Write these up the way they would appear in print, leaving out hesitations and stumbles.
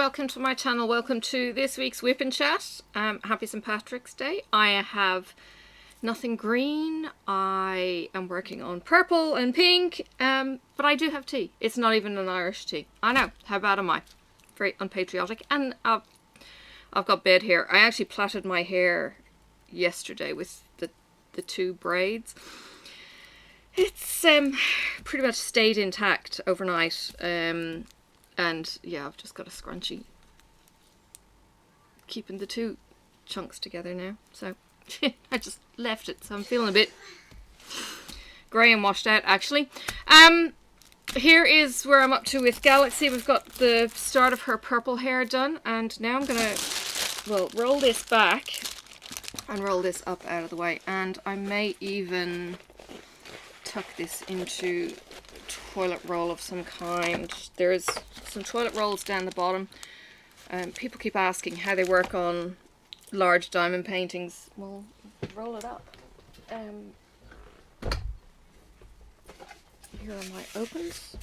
welcome to my channel. Welcome to this week's WiPnChat. Happy St. Patrick's Day. I have nothing green. I am working on purple and pink, but I do have tea. It's not even an Irish tea. I know, how bad am I? Very unpatriotic. And I've got bed hair. I actually plaited my hair yesterday with the two braids. It's pretty much stayed intact overnight, and yeah, I've just got a scrunchie keeping the two chunks together now. So I just left it, so I'm feeling a bit grey and washed out actually. Here is where I'm up to with Galaxy. We've got the start of her purple hair done, and now I'm gonna, well, roll this back and roll this up out of the way, and I may even tuck this into toilet roll of some kind. There's some toilet rolls down the bottom. People keep asking how they work on large diamond paintings. Well, roll it up. Here are my opens.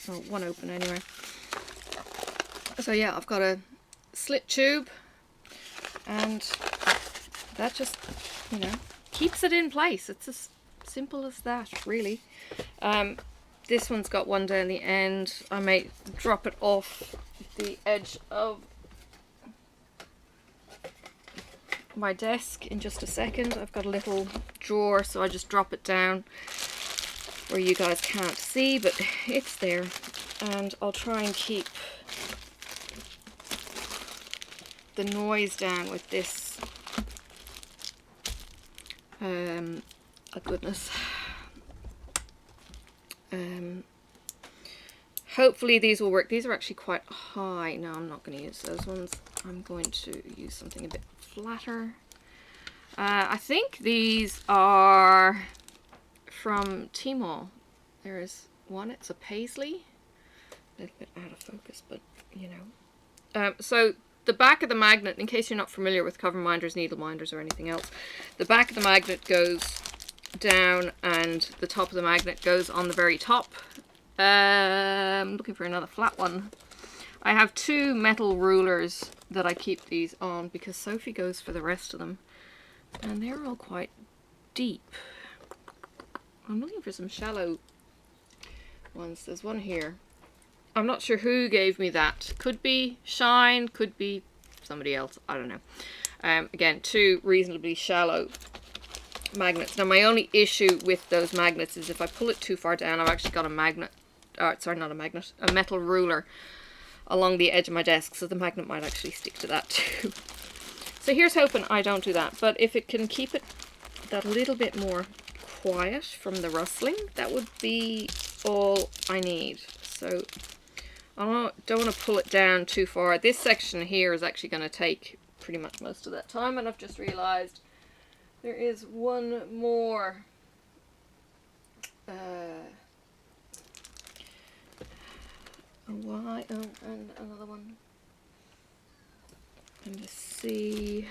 Oh, one open anyway. So yeah, I've got a slit tube, and that just, you know, keeps it in place. It's as simple as that, really. This one's got one down the end. I may drop it off the edge of my desk in just a second. I've got a little drawer, so I just drop it down where you guys can't see, but it's there. And I'll try and keep the noise down with this. Oh goodness. Hopefully these will work. These are actually quite high. No, I'm not going to use those ones. I'm going to use something a bit flatter. I think these are from Tmall. There is one. It's a paisley. A little bit out of focus, but you know. So the back of the magnet, in case you're not familiar with cover minders, needle minders, or anything else, the back of the magnet goes down and the top of the magnet goes on the very top. I'm looking for another flat one. I have two metal rulers that I keep these on because Sophie goes for the rest of them, and they're all quite deep. I'm looking for some shallow ones. There's one here. I'm not sure who gave me that. Could be Shine, could be somebody else, I don't know. Again, two reasonably shallow magnets. Now my only issue with those magnets is if I pull it too far down, I've actually got a magnet, sorry, not a magnet, a metal ruler along the edge of my desk, so the magnet might actually stick to that too. So here's hoping I don't do that, but if it can keep it that little bit more quiet from the rustling, that would be all I need. So I don't want to pull it down too far. This section here is actually going to take pretty much most of that time, and I've just realized there is one more and another one. And to see,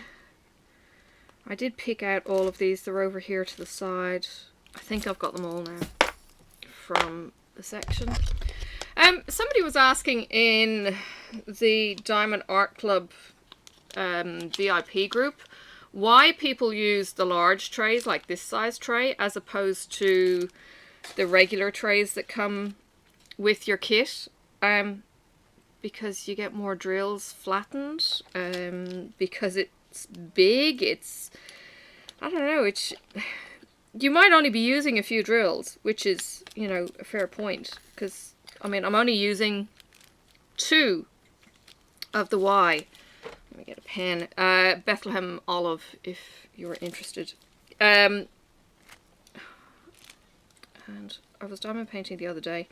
I did pick out all of these. They're over here to the side. I think I've got them all now from the section. Somebody was asking in the Diamond Art Club VIP group why people use the large trays, like this size tray, as opposed to the regular trays that come with your kit. Because you get more drills flattened, because it's big, it's, I don't know, it's, you might only be using a few drills, which is, you know, a fair point, because, I mean, I'm only using 2 of the Y. Let me get a pen. Bethlehem Olive, if you were interested. And I was diamond painting the other day,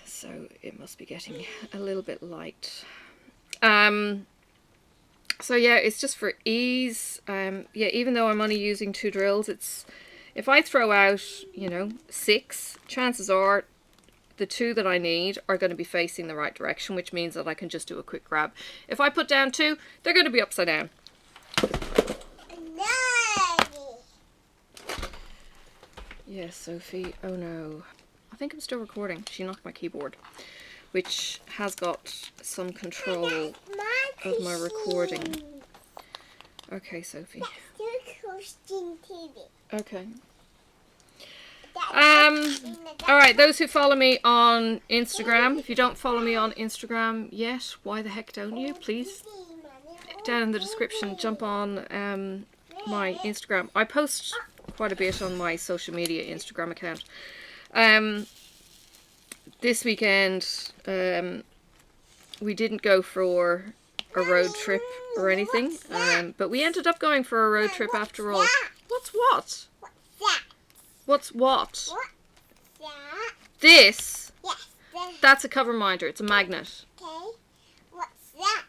so it must be getting a little bit light. So yeah, it's just for ease. Yeah, even though I'm only using 2 drills, it's, if I throw out, you know, 6, chances are the 2 that I need are going to be facing the right direction, which means that I can just do a quick grab. If I put down 2, they're going to be upside down. Yes, Sophie. Oh no. I think I'm still recording. She knocked my keyboard. which has got some control of my recording. Okay, Sophie. Okay. Alright, those who follow me on Instagram, if you don't follow me on Instagram yet, why the heck don't you? Please, down in the description, jump on my Instagram. I post quite a bit on my social media Instagram account. This weekend, we didn't go for a road trip or anything, but we ended up going for a road trip after all. What's what? What's what? This? That's a cover minder. It's a magnet. Okay. What's that?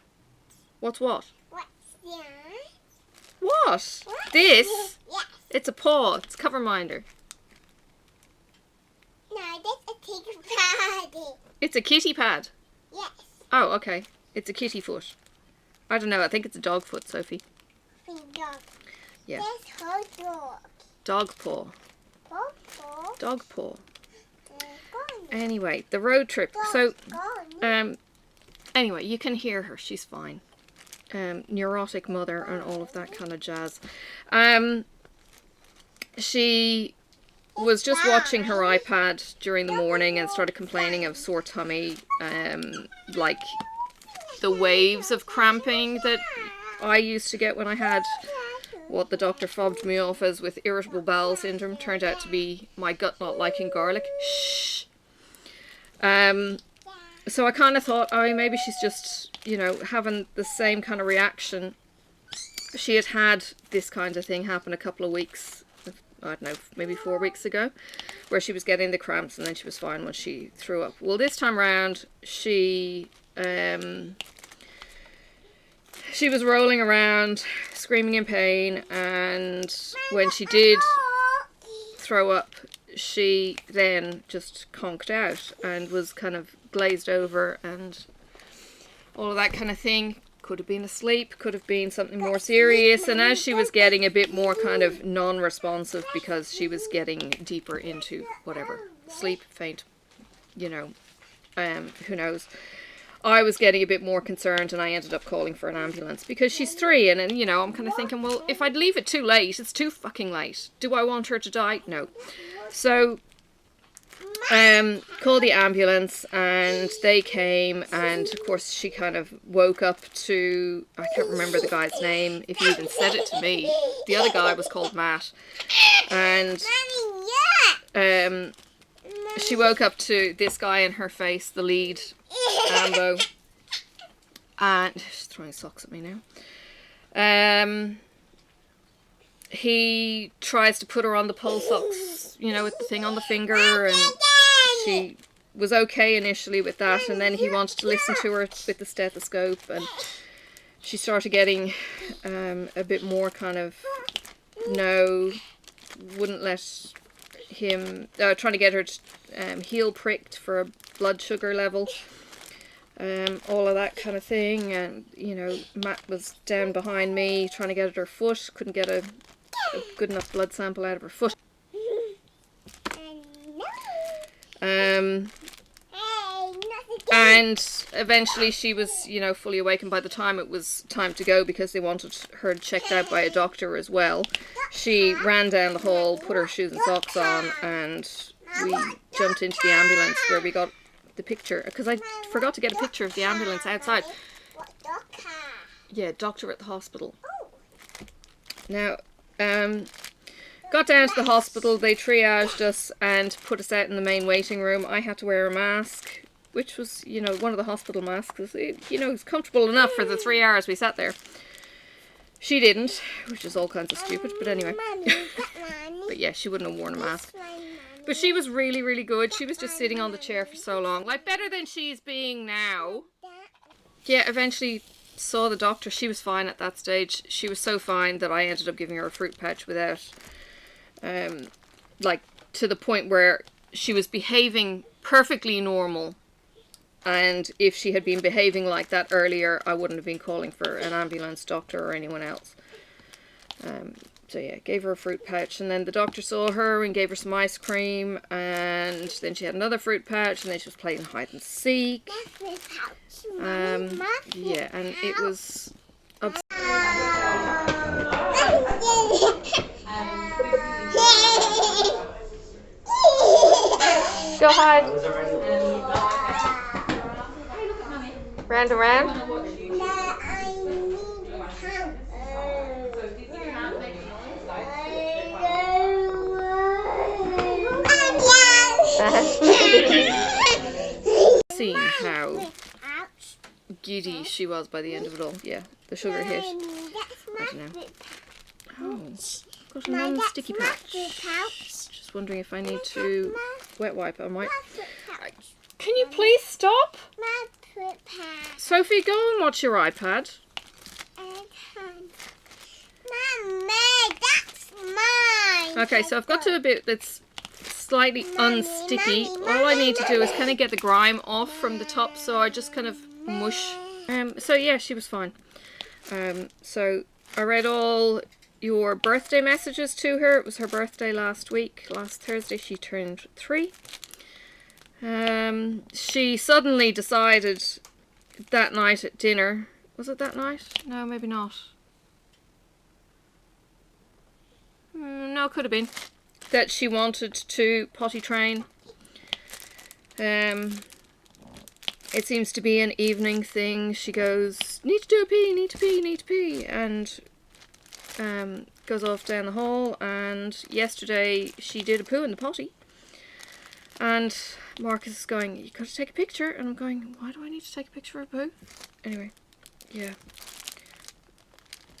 What's what? What's that? What? This? Yes. It's a paw. It's a cover minder. No, that's a kitty pad. It's a kitty pad. Yes. Oh, okay. It's a kitty foot. I don't know. I think it's a dog foot, Sophie. Dog. Yeah. That's her dog. Dog paw. Dog paw. Dog paw. Gone. Anyway, the road trip. So, Gone. anyway, you can hear her. She's fine. Neurotic mother and all of that kind of jazz. She was just watching her iPad during the morning and started complaining of sore tummy, like the waves of cramping that I used to get when I had what the doctor fobbed me off as with irritable bowel syndrome. Turned out to be my gut not liking garlic. Shh. So I kind of thought, oh, maybe she's just, you know, having the same kind of reaction. She had had this kind of thing happen a couple of weeks, I don't know, maybe 4 weeks ago, where she was getting the cramps and then she was fine when she threw up. Well, this time round, she was rolling around, screaming in pain, and when she did throw up, she then just conked out and was kind of glazed over and all of that kind of thing. Could have been asleep, could have been something more serious, and as she was getting a bit more kind of non-responsive because she was getting deeper into whatever, sleep, faint, you know, who knows, I was getting a bit more concerned and I ended up calling for an ambulance because she's 3 and you know, I'm kind of thinking, well, if I'd leave it too late, it's too fucking late. Do I want her to die? No. So, called the ambulance and they came, and of course she kind of woke up to, I can't remember the guy's name, if he even said it to me. The other guy was called Matt, and she woke up to this guy in her face, the lead, Ambo, and she's throwing socks at me now. He tries to put her on the pulse ox, you know, with the thing on the finger, and she was okay initially with that, and then he wanted to listen to her with the stethoscope, and she started getting a bit more kind of wouldn't let him, trying to get her heel pricked for a blood sugar level, all of that kind of thing. And you know, Matt was down behind me trying to get at her foot, couldn't get a good enough blood sample out of her foot. And eventually she was, you know, fully awake, and by the time it was time to go, because they wanted her checked out by a doctor as well, she ran down the hall, put her shoes and socks on, and we jumped into the ambulance where we got the picture, because I forgot to get a picture of the ambulance outside. Yeah, doctor at the hospital. Now, got down to the hospital, they triaged us and put us out in the main waiting room. I had to wear a mask, which was, you know, one of the hospital masks. You know, it's comfortable enough for the 3 hours we sat there. She didn't, which is all kinds of stupid, but anyway. But yeah, she wouldn't have worn a mask. But she was really, really good. She was just sitting on the chair for so long. Like, better than she's being now. Yeah, eventually saw the doctor. She was fine at that stage. She was so fine that I ended up giving her a fruit pouch without, like, to the point where she was behaving perfectly normal. And if she had been behaving like that earlier, I wouldn't have been calling for an ambulance, doctor, or anyone else. So yeah, gave her a fruit pouch, and then the doctor saw her and gave her some ice cream, and then she had another fruit pouch, and then she was playing hide and seek. Yeah, and it was go hide. Round and round. Seeing how giddy she was by the end of it all. Yeah, the sugar hit. I don't know. Oh, got a non-sticky patch. Just wondering if I need to wet wipe. I might. Can you please stop? Sophie, go and watch your iPad. That's mine. Okay, so I've got to a bit that's slightly unsticky. All I need to do is kind of get the grime off from the top, so I just kind of mush. So yeah, she was fine. So I read all your birthday messages to her. It was her birthday last week. Last Thursday she turned 3. She suddenly decided that night at dinner. Was it that night? No, maybe not. No, it could have been. That she wanted to potty train. It seems to be an evening thing. She goes, need to do a pee, need to pee, need to pee, and goes off down the hall. And yesterday she did a poo in the potty. And Marcus is going, you got to take a picture. And I'm going, why do I need to take a picture of a poo? Anyway, yeah.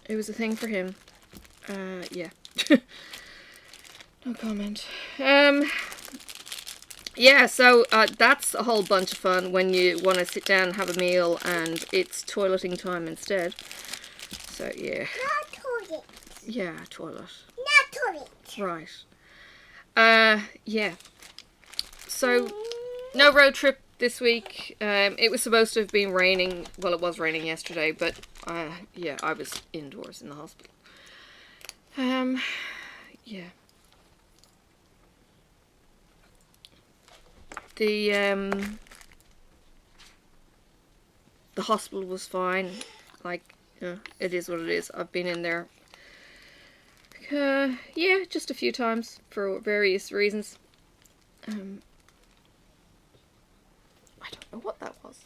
It was a thing for him. Yeah. No comment. Yeah, so that's a whole bunch of fun when you want to sit down and have a meal and it's toileting time instead. So, yeah. Not toilet. Yeah, toilet. Not toilet. Right. Yeah. So, no road trip this week. It was supposed to have been raining. Well, it was raining yesterday, but yeah, I was indoors in the hospital. Yeah. The hospital was fine. Like, it is what it is. I've been in there, yeah, just a few times for various reasons. I don't know what that was.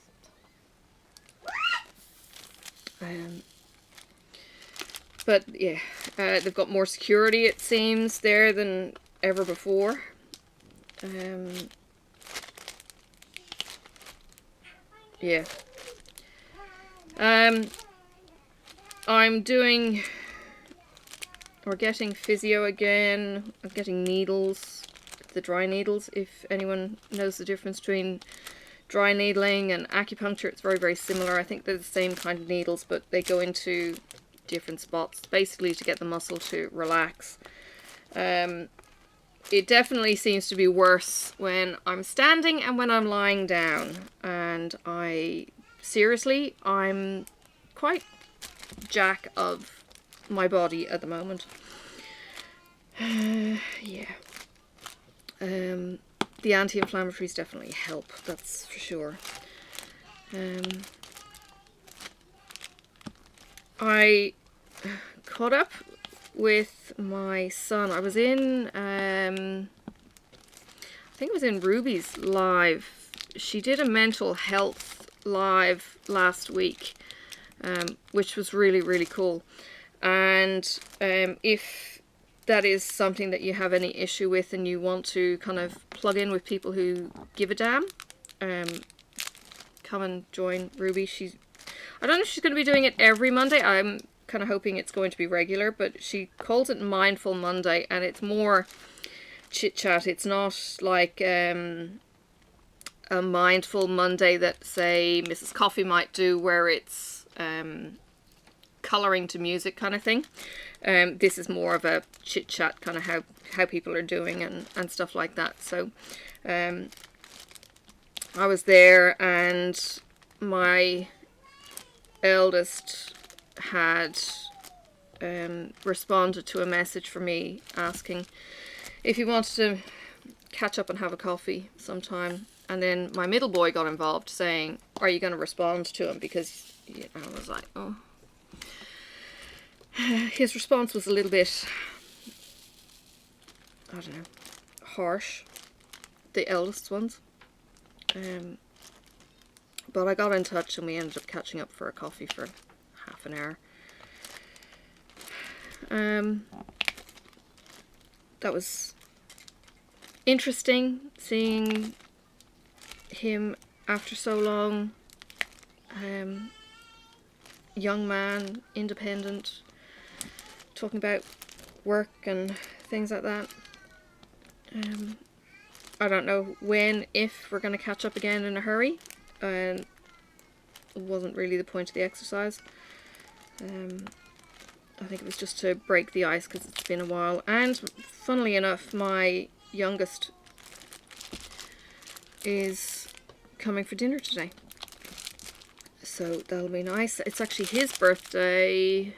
But yeah, they've got more security, it seems, there than ever before. Yeah. I'm doing, or getting physio again. I'm getting needles, the dry needles. If anyone knows the difference between dry needling and acupuncture, it's very, very similar. I think they're the same kind of needles, but they go into different spots, basically to get the muscle to relax. It definitely seems to be worse when I'm standing and when I'm lying down, and I'm quite jack of my body at the moment. Yeah. The anti-inflammatories definitely help, that's for sure. I caught up with my son. I was in, I think it was in Ruby's live. She did a mental health live last week, which was really, really cool. And if that is something that you have any issue with and you want to kind of plug in with people who give a damn, come and join Ruby. I don't know if she's going to be doing it every Monday. I'm kind of hoping it's going to be regular, but she calls it Mindful Monday, and it's more chit chat. It's not like a Mindful Monday that, say, Mrs. Coffee might do, where it's colouring to music kind of thing. This is more of a chit chat, kind of how people are doing and stuff like that. So I was there, and my eldest had responded to a message from me asking if he wanted to catch up and have a coffee sometime. And then my middle boy got involved saying, are you going to respond to him? Because, you know, I was like, oh. His response was a little bit, I don't know, harsh. The eldest ones. But I got in touch and we ended up catching up for a coffee for half an hour. That was interesting, seeing him after so long. Young man, independent, talking about work and things like that. I don't know when, if we're going to catch up again in a hurry. It wasn't really the point of the exercise. I think it was just to break the ice because it's been a while. And funnily enough, my youngest is coming for dinner today. So that'll be nice. It's actually his birthday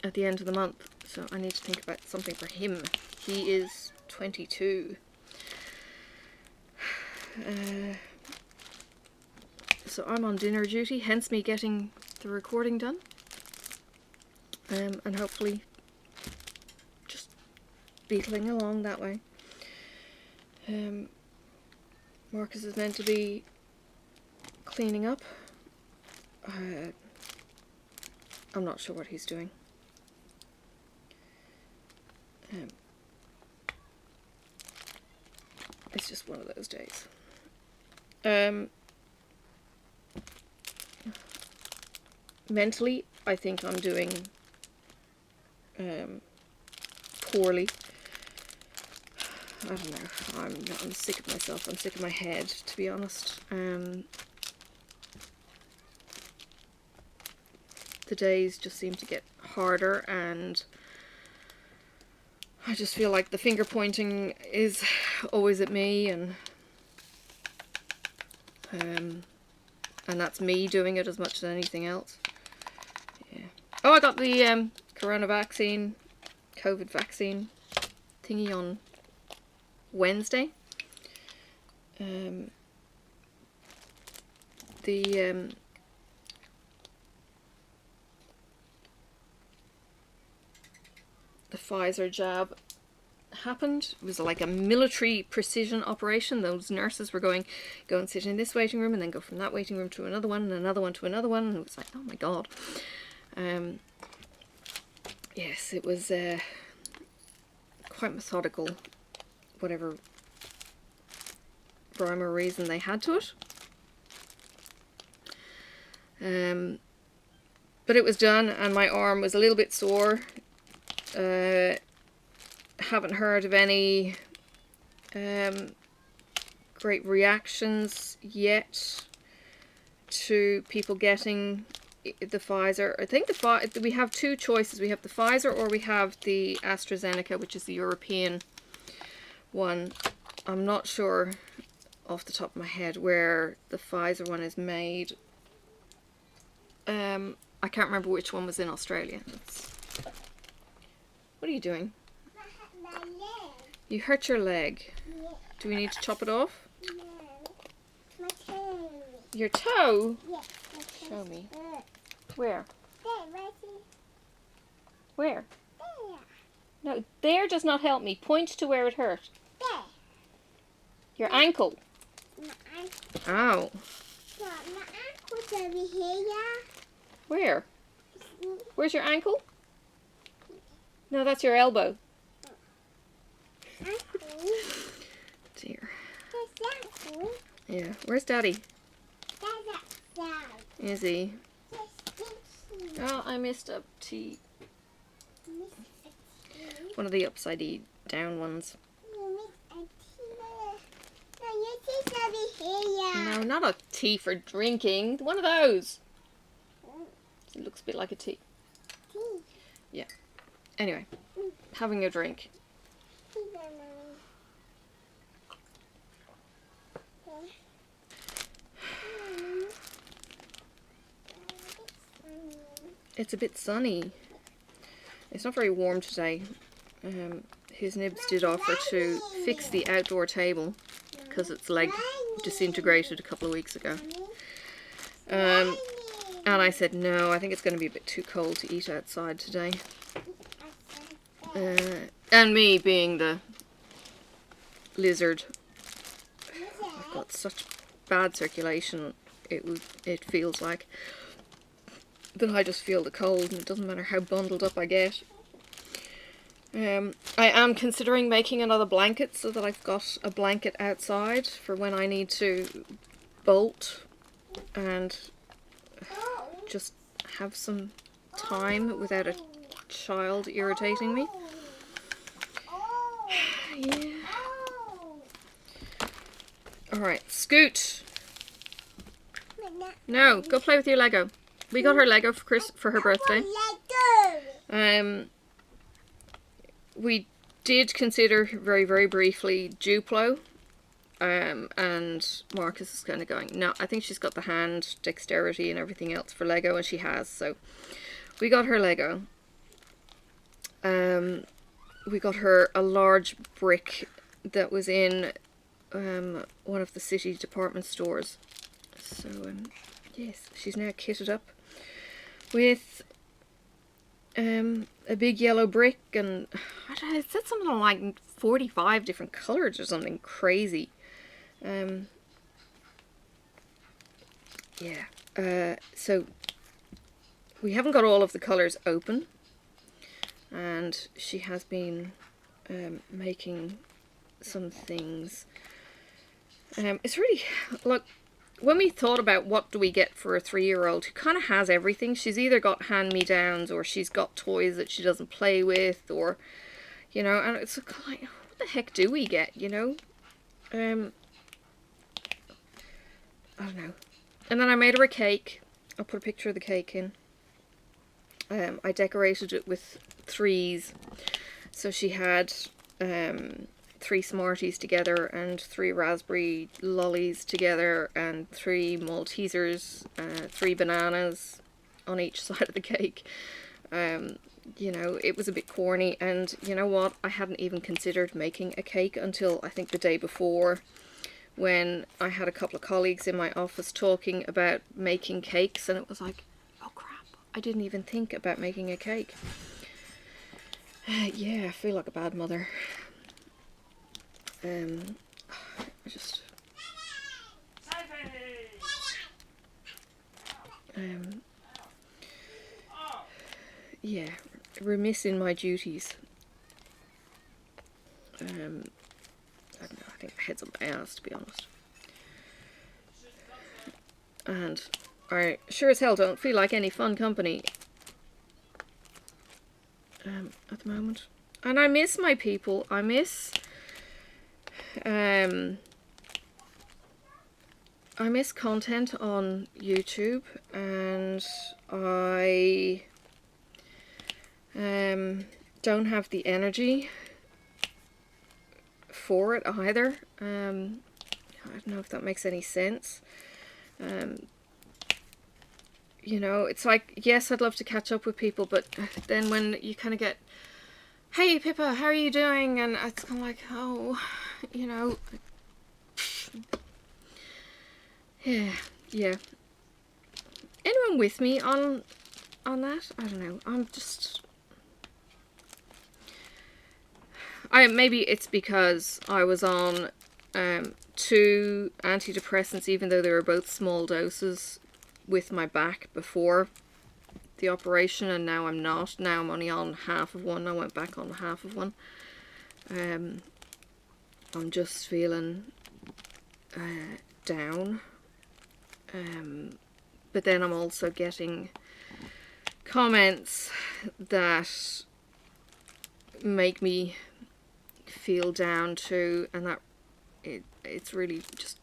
at the end of the month. So I need to think about something for him. He is 22. So I'm on dinner duty, hence me getting the recording done. And hopefully just beetling along that way. Marcus is meant to be cleaning up. I'm not sure what he's doing. It's just one of those days. Mentally, I think I'm doing poorly. I don't know. I'm sick of myself. I'm sick of my head, to be honest. The days just seem to get harder, and I just feel like the finger pointing is always at me, and that's me doing it as much as anything else. Yeah. Oh, I got the COVID vaccine thingy on Wednesday. The Pfizer jab happened. It was like a military precision operation. Those nurses were go and sit in this waiting room and then go from that waiting room to another one and another one to another one, and it was like, oh my god. Yes, it was quite methodical, whatever rhyme or reason they had to it. But it was done, and my arm was a little bit sore. Haven't heard of any great reactions yet to people getting the Pfizer. I think we have two choices. We have the Pfizer or we have the AstraZeneca, which is the European one. I'm not sure off the top of my head where the Pfizer one is made. I can't remember which one was in Australia. What are you doing? My leg. You hurt your leg. Yeah. Do we need to chop it off? No. My toe. Your toe? Yeah. My toe. Show me. Where? There, right here. Where? There. No, there does not help me. Point to where it hurt. There. Your ankle. My ankle. Ow. No, my ankle's over here. Where? Where's your ankle? No, that's your elbow. Ankle. Dear. There's ankle. Yeah. Where's Daddy? That's outside. Is he? There's sticky. Oh, I missed a T. Miss a tea. One of the upside down ones. You miss a tea. No, your tea's over here. No, not a tea for drinking. One of those. It looks a bit like a tea. Tea. Yeah. Anyway, having a drink. Tea, Mama. it's a bit sunny. It's not very warm today. His nibs did offer to fix the outdoor table because its leg disintegrated a couple of weeks ago. And I said, no, I think it's going to be a bit too cold to eat outside today. And me being the lizard, I've got such bad circulation, it feels like, that I just feel the cold, and it doesn't matter how bundled up I get. I am considering making another blanket so that I've got a blanket outside for when I need to bolt and just have some time without a child irritating me. Yeah. Alright, Scoot. No, go play with your Lego. We got her Lego for her birthday. We did consider very, very briefly Duplo. And Marcus is kind of going, no, I think she's got the hand dexterity and everything else for Lego, and she has, so we got her Lego. We got her a large brick that was in one of the city department stores. So, yes, she's now kitted up with a big yellow brick, and I don't know, it said something like 45 different colours or something crazy. Yeah, so we haven't got all of the colours open, and she has been making some things. It's really, look, when we thought about what do we get for a 3-year-old who kind of has everything, she's either got hand-me-downs or she's got toys that she doesn't play with, or, you know, and it's like, what the heck do we get, you know? I don't know. And then I made her a cake. I'll put a picture of the cake in. I decorated it with 3s. So she had 3 Smarties together, and 3 raspberry lollies together, and 3 Maltesers, 3 bananas on each side of the cake. You know, it was a bit corny, and you know what? I hadn't even considered making a cake until I think the day before, when I had a couple of colleagues in my office talking about making cakes, and it was like, oh crap, I didn't even think about making a cake. Yeah, I feel like a bad mother. Yeah, remiss in my duties. I don't know, I think my head's on my ass, to be honest. And I sure as hell don't feel like any fun company at the moment. And I miss my people. I miss content on YouTube, and I don't have the energy for it either. I don't know if that makes any sense. You know, it's like, yes, I'd love to catch up with people, but then when you kind of get, hey Pippa, how are you doing? And it's kind of like, oh, you know, yeah. Anyone with me on that? I don't know. I'm just, maybe it's because I was on 2 antidepressants, even though they were both small doses, with my back before the operation, and now I'm not. Now I'm only on half of one. I went back on half of one. I'm just feeling down. But then I'm also getting comments that make me feel down too, and that it's really just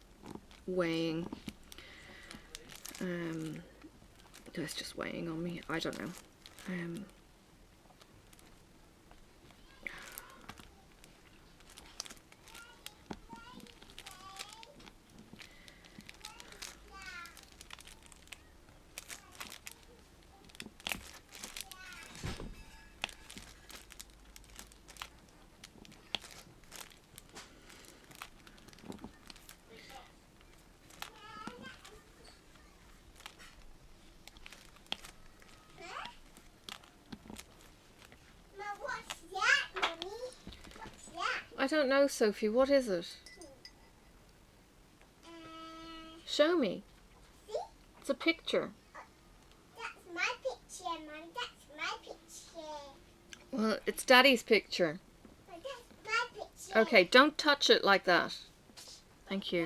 weighing. It's just weighing on me. I don't know. don't know, Sophie. What is it? Show me. See? It's a picture. That's my picture, Mum. That's my picture. Well, it's Daddy's picture. But that's my picture. Okay, don't touch it like that. Thank you.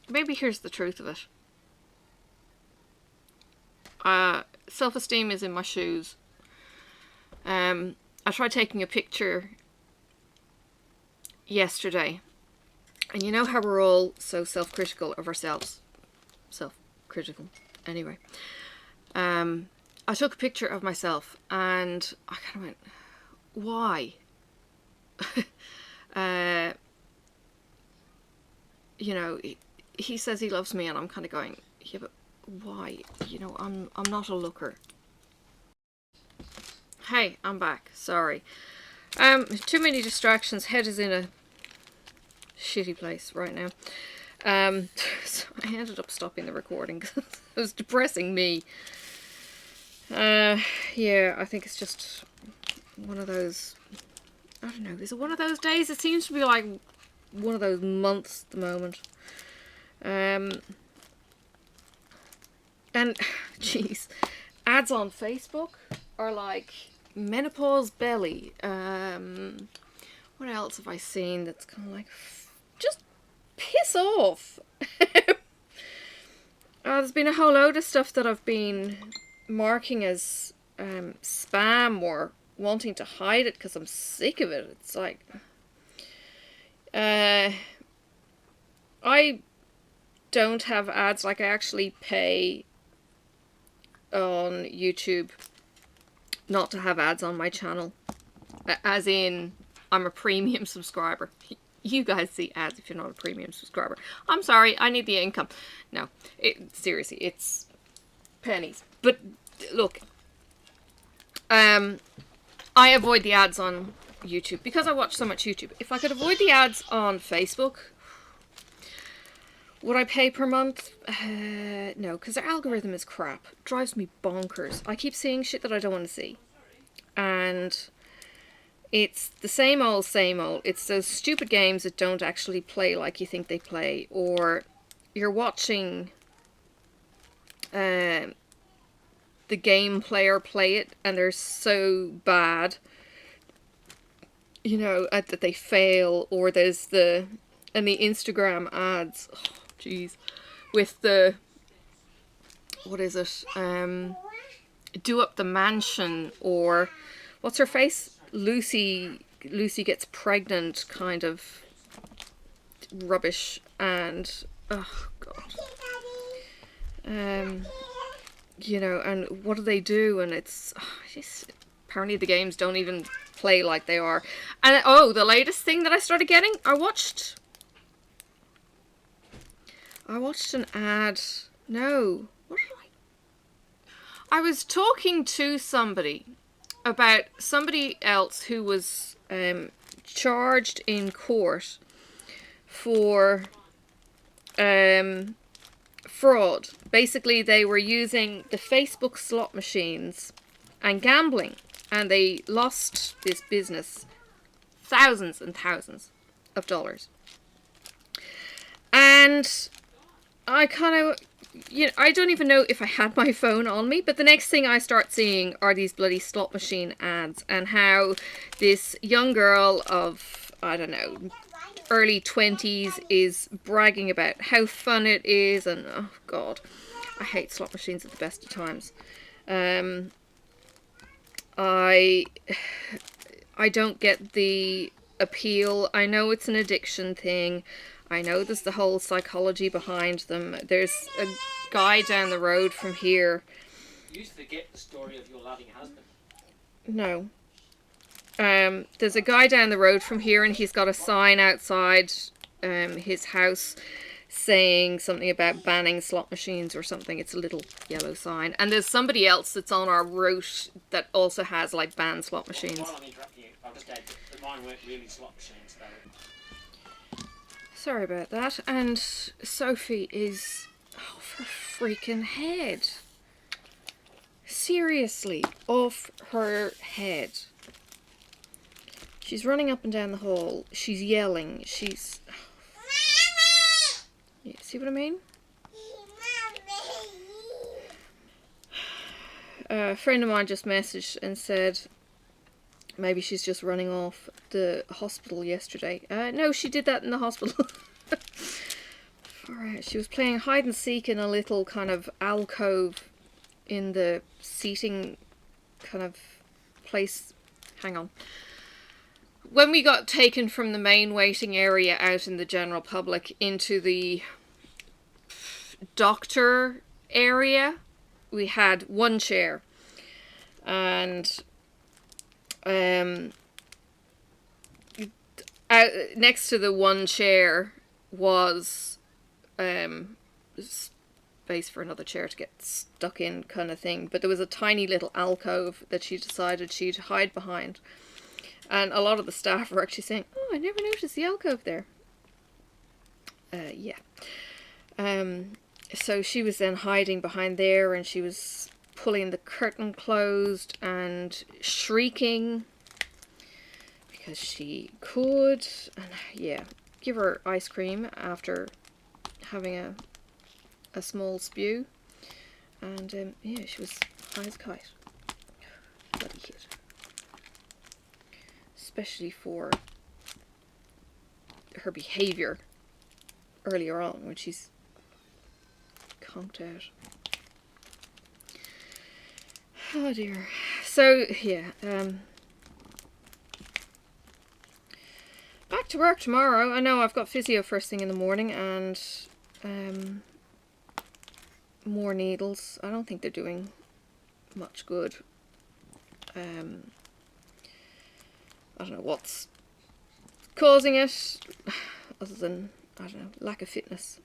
Maybe here's the truth of it. Self-esteem is in my shoes. I tried taking a picture yesterday, and you know how we're all so self-critical of ourselves. Self-critical. Anyway. I took a picture of myself, and I kind of went, why? You know, he says he loves me, and I'm kind of going, yeah, but why? You know, I'm not a looker. Hey, I'm back. Sorry. Too many distractions. Head is in a shitty place right now. So I ended up stopping the recording because it was depressing me. Yeah, I think it's just one of those, I don't know, is it one of those days? It seems to be like one of those months at the moment. And jeez, ads on Facebook are like menopause belly. What else have I seen that's kind of like, just piss off. There's been a whole load of stuff that I've been marking as spam or wanting to hide it because I'm sick of it. It's like, I don't have ads. Like, I actually pay on YouTube not to have ads on my channel, as in I'm a premium subscriber. You guys see ads if you're not a premium subscriber. I'm sorry, I need the income. No, seriously, it's pennies. But look, I avoid the ads on YouTube because I watch so much YouTube. If I could avoid the ads on Facebook, would I pay per month? No, because their algorithm is crap. It drives me bonkers. I keep seeing shit that I don't want to see. And it's the same old, same old. It's those stupid games that don't actually play like you think they play. Or you're watching the game player play it and they're so bad, you know, that they fail. Or there's the Instagram ads. Oh, jeez. With the, what is it? Do Up the Mansion, or what's her face? Lucy gets pregnant kind of rubbish. And oh god. You know, and what do they do? And it's just, apparently the games don't even play like they are. And oh, the latest thing that I started getting, I watched an ad. No, what did I was talking to somebody about somebody else who was charged in court for fraud. Basically, they were using the Facebook slot machines and gambling, and they lost this business thousands and thousands of dollars. And I kind of, I don't even know if I had my phone on me, but the next thing I start seeing are these bloody slot machine ads, and how this young girl of, I don't know, early 20s is bragging about how fun it is, and oh god, I hate slot machines at the best of times. I don't get the appeal. I know it's an addiction thing. I know there's the whole psychology behind them. There's a guy down the road from here. You forget the story of your loving husband. No. There's a guy down the road from here, and he's got a sign outside his house saying something about banning slot machines or something. It's a little yellow sign. And there's somebody else that's on our route that also has, like, ban slot machines. While I'm interrupting you, I'll just add that mine weren't really slot machines, though. Sorry about that. And Sophie is off her freaking head. Seriously, off her head. She's running up and down the hall. She's yelling. She's... Yeah, see what I mean? A friend of mine just messaged and said maybe she's just running off the hospital yesterday. No, she did that in the hospital. Alright, she was playing hide and seek in a little kind of alcove in the seating kind of place. Hang on. When we got taken from the main waiting area out in the general public into the doctor area, we had one chair, and next to the one chair was space for another chair to get stuck in, kind of thing, but there was a tiny little alcove that she decided she'd hide behind. And a lot of the staff were actually saying, oh, I never noticed the alcove there. Yeah. So she was then hiding behind there, and she was pulling the curtain closed and shrieking because she could. And yeah, give her ice cream after having a small spew. And yeah, she was high as a kite. Bloody kid. Especially for her behaviour earlier on when she's conked out. Oh dear. So yeah, back to work tomorrow. I know I've got physio first thing in the morning, and more needles. I don't think they're doing much good. I don't know what's causing it, other than, I don't know, lack of fitness.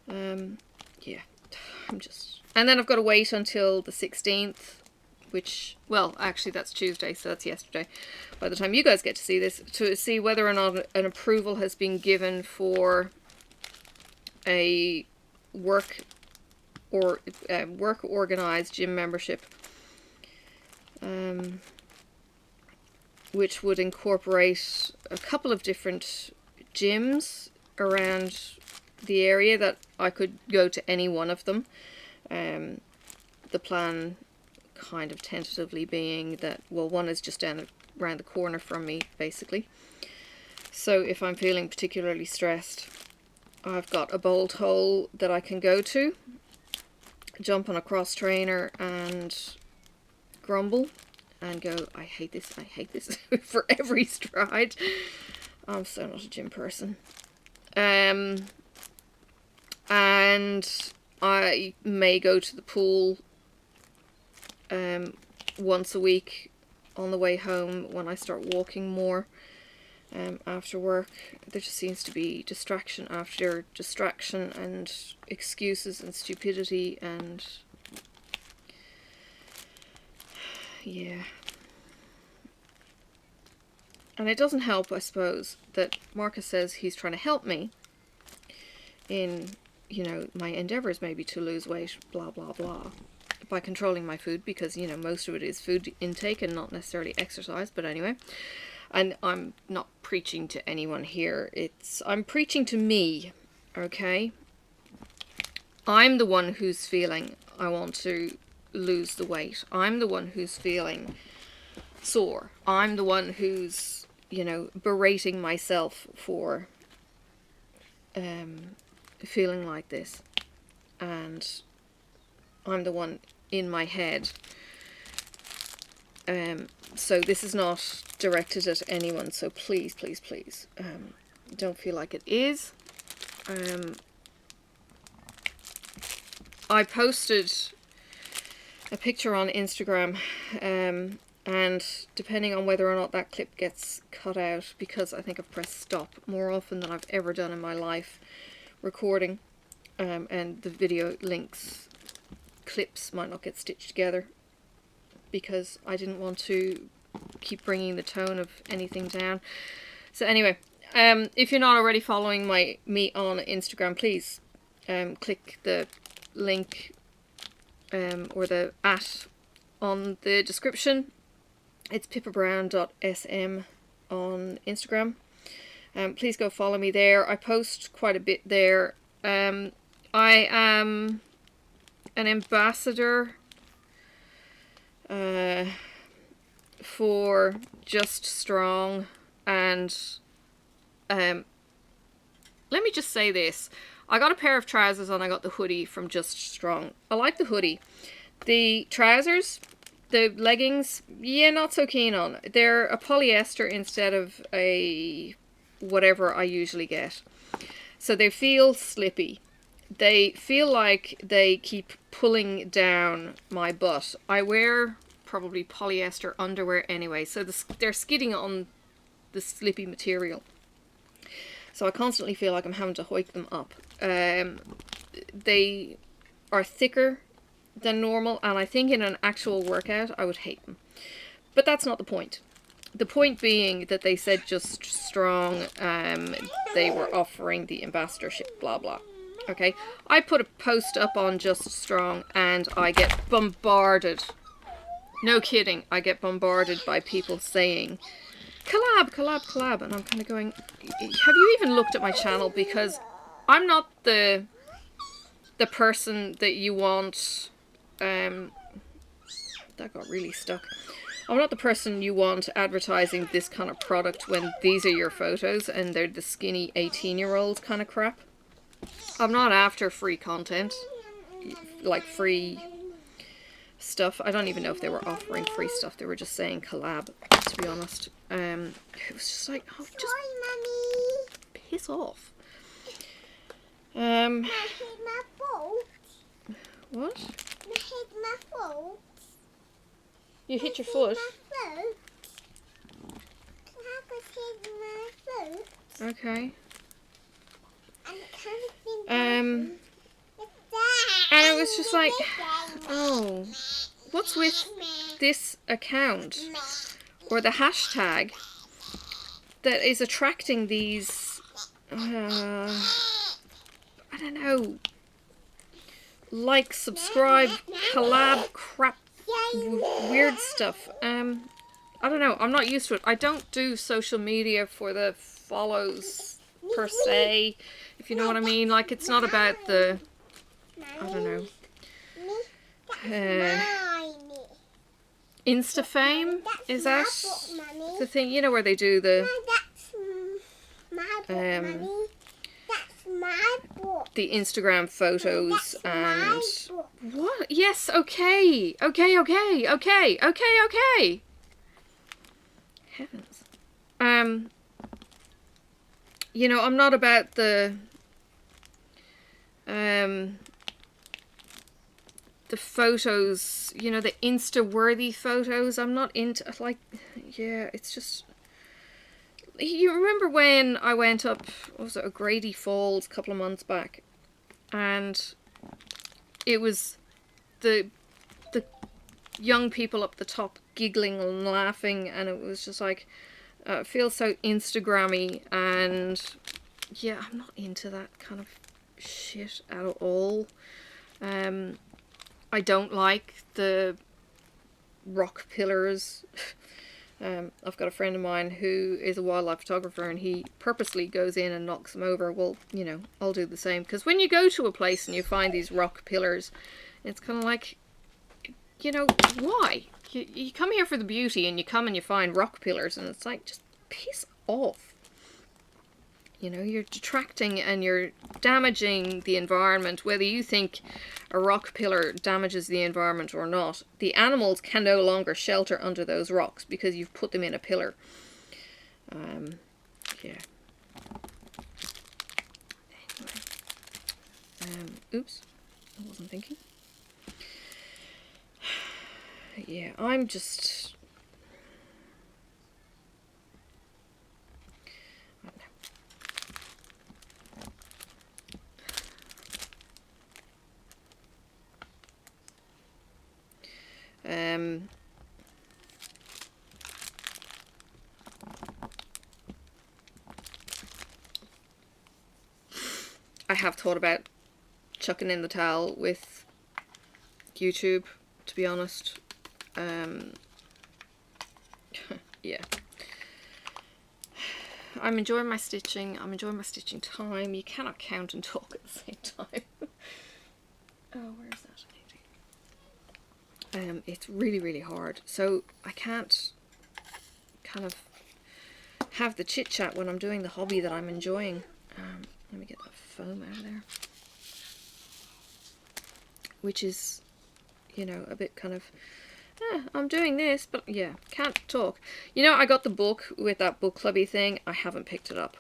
Yeah, I'm just... And then I've got to wait until the 16th, which, well, actually that's Tuesday, so that's yesterday. By the time you guys get to see this, to see whether or not an approval has been given for a work organised gym membership. Which would incorporate a couple of different gyms around the area that I could go to any one of them. The plan kind of tentatively being that, well, one is just around the corner from me, basically. So if I'm feeling particularly stressed, I've got a bolt hole that I can go to, jump on a cross trainer and grumble and go, I hate this, for every stride. I'm so not a gym person. And I may go to the pool once a week on the way home when I start walking more after work. There just seems to be distraction after distraction and excuses and stupidity, and yeah. And it doesn't help, I suppose, that Marcus says he's trying to help me in, you know, my endeavours maybe to lose weight, blah, blah, blah, by controlling my food, because, you know, most of it is food intake and not necessarily exercise, but anyway. And I'm not preaching to anyone here. I'm preaching to me, Okay? I'm the one who's feeling I want to lose the weight. I'm the one who's feeling sore. I'm the one who's, you know, berating myself for feeling like this. And I'm the one in my head. So this is not directed at anyone, so please, please, please, don't feel like it is. I posted a picture on Instagram, and depending on whether or not that clip gets cut out, because I think I've pressed stop more often than I've ever done in my life recording, and the video links, clips might not get stitched together, because I didn't want to keep bringing the tone of anything down. So anyway, if you're not already following me on Instagram, please click the link or the @ on the description. It's pippabrown.sm on Instagram. Please go follow me there. I post quite a bit there. I am an ambassador for Just Strong, and let me just say this. I got a pair of trousers and I got the hoodie from Just Strong. I like the hoodie. The trousers, the leggings, yeah, not so keen on. They're a polyester instead of a whatever I usually get. So they feel slippy. They feel like they keep pulling down my butt. I wear probably polyester underwear anyway, so they're skidding on the slippy material. So I constantly feel like I'm having to hoik them up. They are thicker than normal, and I think in an actual workout I would hate them. But that's not the point. The point being that they said Just Strong, they were offering the ambassadorship, blah blah. Okay, I put a post up on Just Strong and I get bombarded. No kidding, I get bombarded by people saying, collab, collab, collab. And I'm kind of going, have you even looked at my channel? Because I'm not the person that you want, that got really stuck. I'm not the person you want advertising this kind of product when these are your photos and they're the skinny 18-year-old kind of crap. I'm not after free content, like free stuff. I don't even know if they were offering free stuff. They were just saying collab, to be honest. It was just like, oh, just piss off. I hit my foot. What? I hit my foot. You hit your foot? My foot. I hit my foot. Okay. And it was just like, oh, what's with this account or the hashtag that is attracting these, I don't know, like, subscribe, collab, crap, weird stuff. I don't know, I'm not used to it. I don't do social media for the follows per se, if you know what I mean. Like, it's not about the, I don't know, Insta fame, is that the thing, you know, where they do the the Instagram photos and what? Yes, okay. Heavens. You know, I'm not about the photos, you know, the Insta-worthy photos. I'm not into, like, yeah, it's just, you remember when I went up, what was it, O'Grady Falls a couple of months back, and it was the young people up the top giggling and laughing, and it was just like, it feels so Instagrammy, and yeah, I'm not into that kind of shit at all. I don't like the rock pillars. I've got a friend of mine who is a wildlife photographer, and he purposely goes in and knocks them over. Well, you know, I'll do the same, because when you go to a place and you find these rock pillars, it's kind of like, you know, why? You come here for the beauty, and you come and you find rock pillars, and it's like, just piss off. You know, you're detracting and you're damaging the environment. Whether you think a rock pillar damages the environment or not, the animals can no longer shelter under those rocks because you've put them in a pillar. Yeah. Anyway. Oops. I wasn't thinking. Yeah, I'm just... I have thought about chucking in the towel with YouTube, to be honest. Yeah. I'm enjoying my stitching. I'm enjoying my stitching time. You cannot count and talk at the same time. Oh, where is that? It's really, really hard. So I can't kind of have the chit chat when I'm doing the hobby that I'm enjoying. Let me get that foam out of there. Which is, you know, a bit kind of, I'm doing this, but yeah, can't talk. You know, I got the book with that book clubby thing. I haven't picked it up.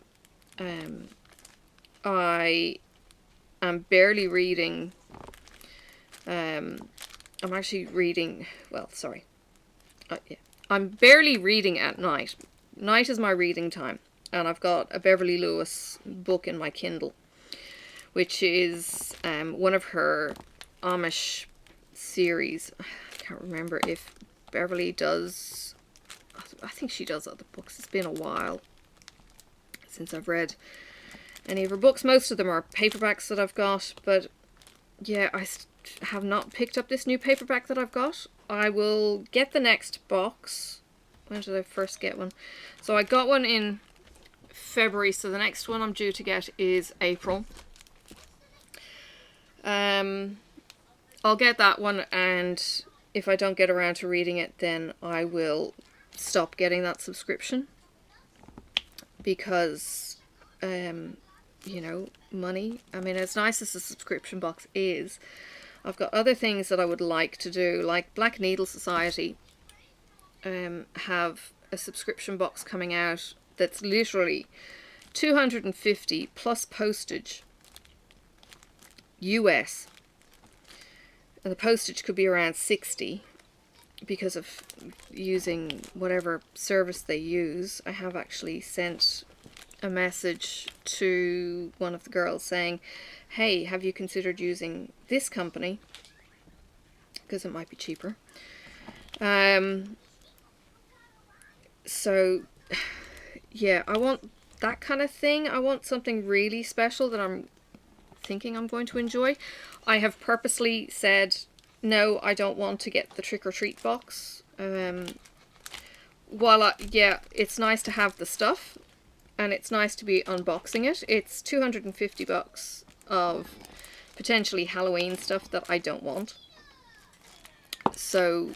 I am barely reading. I'm actually reading, well, sorry. Yeah. I'm barely reading at night. Night is my reading time. And I've got a Beverly Lewis book in my Kindle, which is one of her Amish series. I can't remember if Beverly does, I think she does other books. It's been a while since I've read any of her books. Most of them are paperbacks that I've got, but yeah, I have not picked up this new paperback that I've got. I will get the next box. When did I first get one? So I got one in February, so the next one I'm due to get is April. I'll get that one, and if I don't get around to reading it, then I will stop getting that subscription, because you know, money. I mean, as nice as the subscription box is, I've got other things that I would like to do, like Black Needle Society have a subscription box coming out that's literally $250 plus postage US, and the postage could be around $60 because of using whatever service they use. I have actually sent a message to one of the girls saying, hey, have you considered using this company, because it might be cheaper. So yeah, I want that kind of thing. I want something really special that I'm thinking I'm going to enjoy. I have purposely said, no, I don't want to get the trick or treat box. While yeah, it's nice to have the stuff, and it's nice to be unboxing it. It's $250 of potentially Halloween stuff that I don't want. So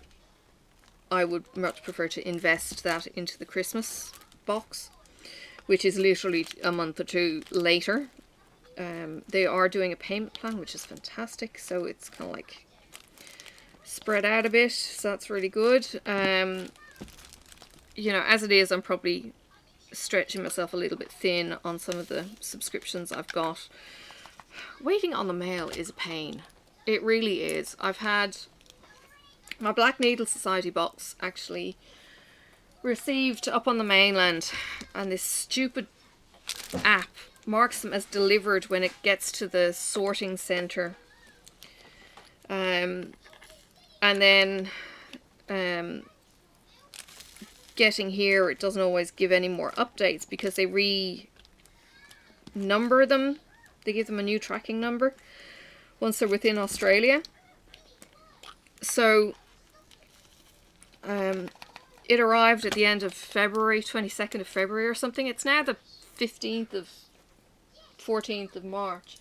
I would much prefer to invest that into the Christmas box, which is literally a month or two later. They are doing a payment plan, which is fantastic. So it's kind of like spread out a bit. So that's really good. You know, as it is, I'm probably stretching myself a little bit thin on some of the subscriptions I've got. Waiting on the mail is a pain. It really is. I've had my Black Needle Society box actually received up on the mainland, and this stupid app marks them as delivered when it gets to the sorting center. And then getting here, it doesn't always give any more updates because they re-number them. They give them a new tracking number once they're within Australia. So it arrived at the end of February, 22nd of February or something. It's now the 14th of March.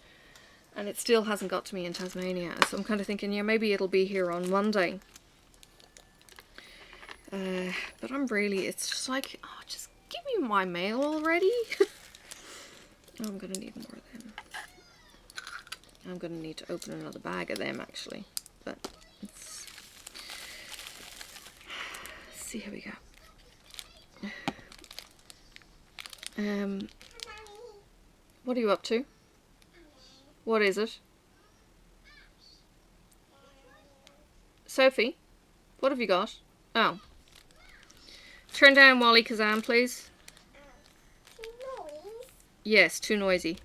And it still hasn't got to me in Tasmania. So I'm kind of thinking, yeah, maybe it'll be here on Monday. But I'm really, it's just like, oh, just give me my mail already. Oh, I'm going to need more of them. I'm going to need to open another bag of them, actually. But let's see how we go. What are you up to? What is it? Sophie, what have you got? Oh. Turn down Wally Kazam, please. Noise. Yes, too noisy.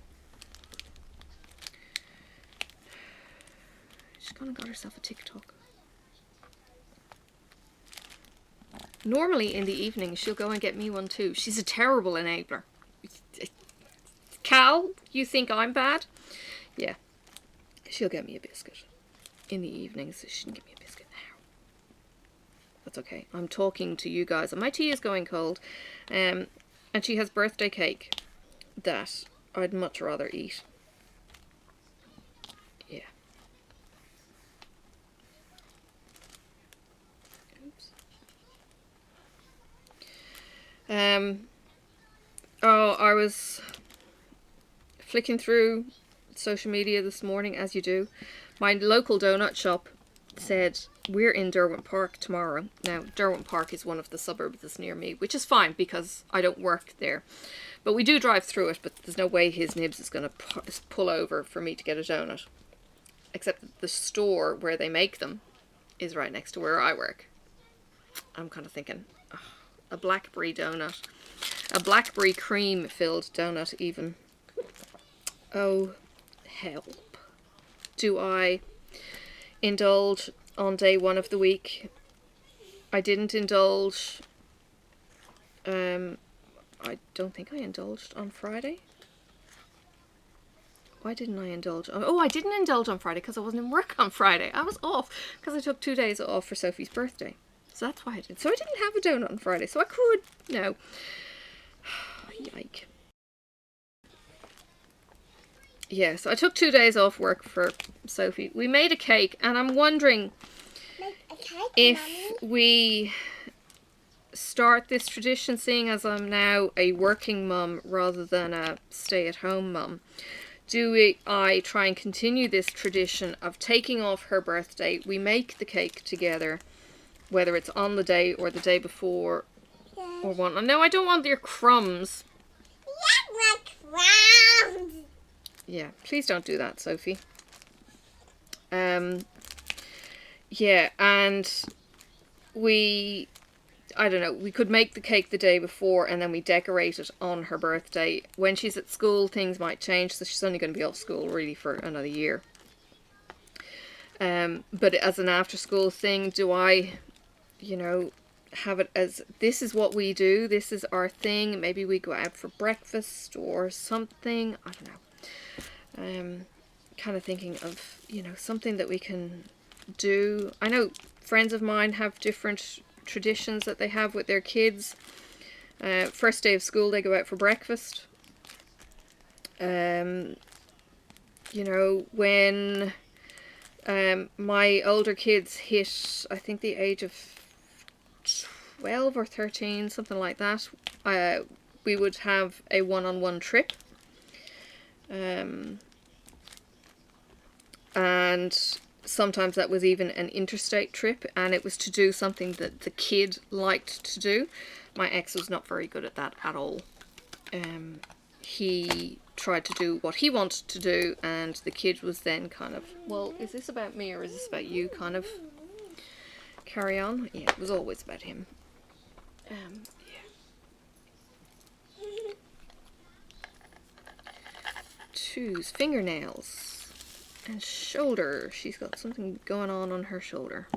She's gone and got herself a TikTok. Normally in the evening she'll go and get me one too. She's a terrible enabler. Cal, you think I'm bad? Yeah. She'll get me a biscuit in the evenings. She shouldn't give me a biscuit now. That's okay. I'm talking to you guys. And my tea is going cold. And she has birthday cake that I'd much rather eat. Yeah. Oops. Oh, I was flicking through social media this morning, as you do. My local donut shop said, we're in Derwent Park tomorrow. Now, Derwent Park is one of the suburbs that's near me, which is fine because I don't work there. But we do drive through it, but there's no way his nibs is going to pull over for me to get a donut. Except that the store where they make them is right next to where I work. I'm kind of thinking, oh, a blackberry donut. A blackberry cream filled donut even. Oh, help. Do I indulge on day one of the week? I didn't indulge. I don't think I indulged on Friday. Why didn't I indulge on... Oh, I didn't indulge on Friday because I wasn't in work on Friday. I was off because I took 2 days off for Sophie's birthday. So that's why I did. So I didn't have a donut on Friday. So I could... No. Yike. Yeah, so I took 2 days off work for Sophie. We made a cake, and I'm wondering if we start this tradition, seeing as I'm now a working mum rather than a stay-at-home mum. I try and continue this tradition of taking off her birthday. We make the cake together, whether it's on the day or the day before or what. No, I don't want your crumbs. Yeah, my crumbs. Yeah, please don't do that, Sophie. Yeah, and I don't know, we could make the cake the day before and then we decorate it on her birthday. When she's at school, things might change, so she's only going to be off school really for another year. But as an after-school thing, do I, have it as, this is what we do, this is our thing, maybe we go out for breakfast or something, I don't know. Kind of thinking of, something that we can do. I know friends of mine have different traditions that they have with their kids. First day of school, they go out for breakfast. When my older kids hit, I think, the age of 12 or 13, something like that, we would have a one-on-one trip. And sometimes that was even an interstate trip, and it was to do something that the kid liked to do. My ex was not very good at that at all. He tried to do what he wanted to do, and the kid was then kind of, well, is this about me or is this about you, kind of carry on. Yeah, it was always about him. Yeah. Choose fingernails and shoulder. She's got something going on her shoulder.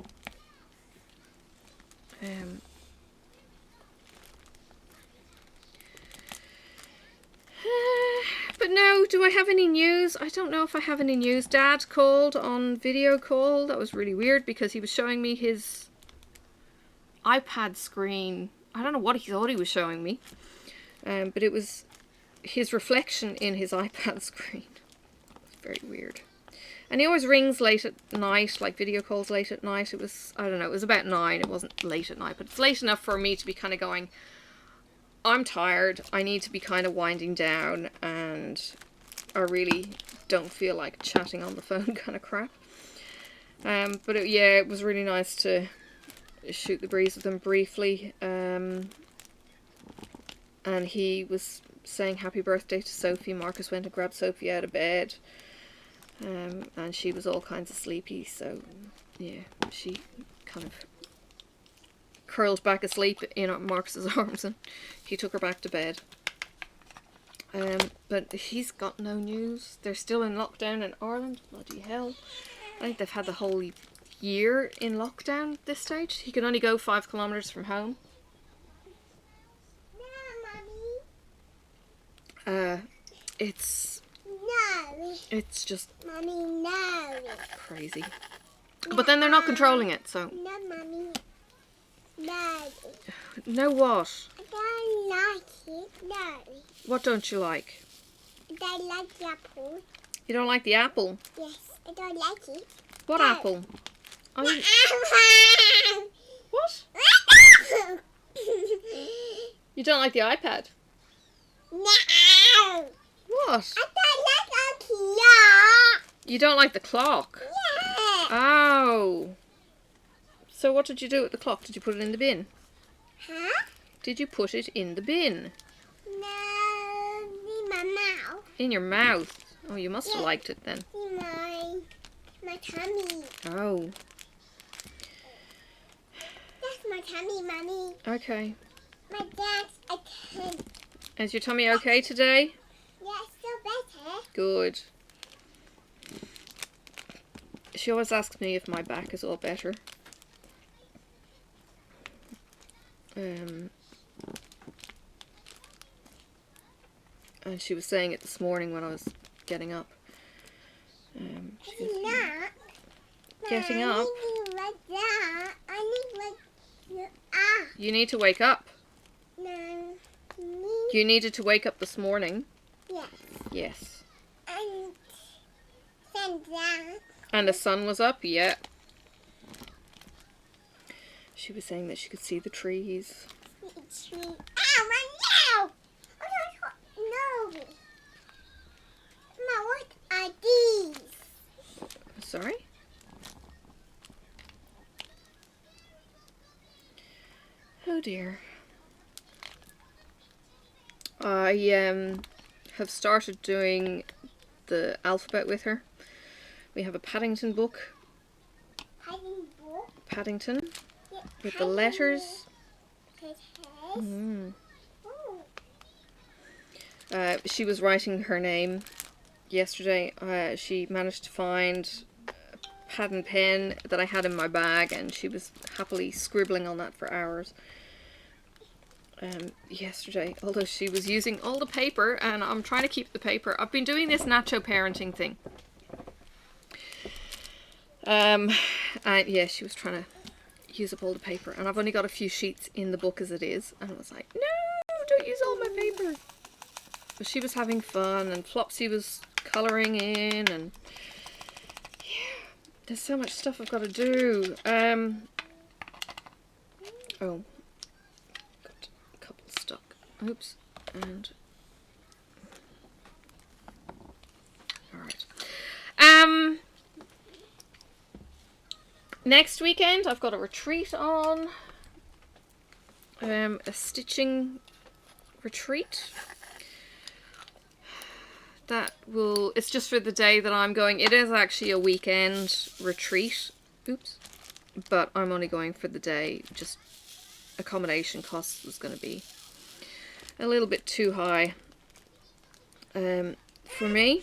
But no, do I have any news? I don't know if I have any news. Dad called on video call. That was really weird because he was showing me his iPad screen. I don't know what he thought he was showing me. But it was his reflection in his iPad screen. It's very weird. And he always rings late at night, like video calls late at night. It was, I don't know, it was about 9. It wasn't late at night, but it's late enough for me to be kind of going, I'm tired, I need to be kind of winding down, and I really don't feel like chatting on the phone kind of crap. But yeah, it was really nice to shoot the breeze with him briefly. And he was saying happy birthday to Sophie. Marcus went and grabbed Sophie out of bed. And she was all kinds of sleepy, so yeah, she kind of curled back asleep in Marcus's arms, and he took her back to bed. But he's got no news. They're still in lockdown in Ireland. Bloody hell. I think they've had the whole year in lockdown at this stage. He can only go 5 kilometers from home. It's just Mommy, no. crazy. But then they're not controlling it, so. No, Mommy. No. No what? I don't like it. No. What don't you like? I don't like the apple. You don't like the apple? Yes, I don't like it. What No. apple? Oh, what? You don't like the iPad? No. What? I don't like a clock. You don't like the clock? Yeah. Oh. So what did you do with the clock? Did you put it in the bin? Huh? Did you put it in the bin? No, in my mouth. In your mouth? Oh, you must have Yeah. liked it then. In my tummy. Oh. That's my tummy, Mommy. Okay. My dad's a 10. Is your tummy okay today? Yeah, still better. Good. She always asks me if my back is all better. And she was saying it this morning when I was getting up. She goes, Not. Getting I up? need you like that. I need like You need to wake up. No. You needed to wake up this morning. Yes. Yes. And send that. And the sun was up? Yeah. She was saying that she could see the trees. Ow, no! No! Mama, what are these? Sorry? Oh dear. I have started doing the alphabet with her. We have a Paddington book. Paddington. With the letters. She was writing her name yesterday. She managed to find a pad and pen that I had in my bag, and she was happily scribbling on that for hours. Yesterday, although she was using all the paper, and I'm trying to keep the paper. I've been doing this nacho parenting thing. And yeah, she was trying to use up all the paper, and I've only got a few sheets in the book as it is, and I was like, no, don't use all my paper. But she was having fun, and Flopsy was colouring in, and yeah, there's so much stuff I've got to do. Oh, got a couple stuck. Oops, and all right. Next weekend I've got a retreat on, a stitching retreat. That will, it's just for the day that I'm going. It is actually a weekend retreat. Oops. But I'm only going for the day. Just accommodation costs was going to be a little bit too high for me.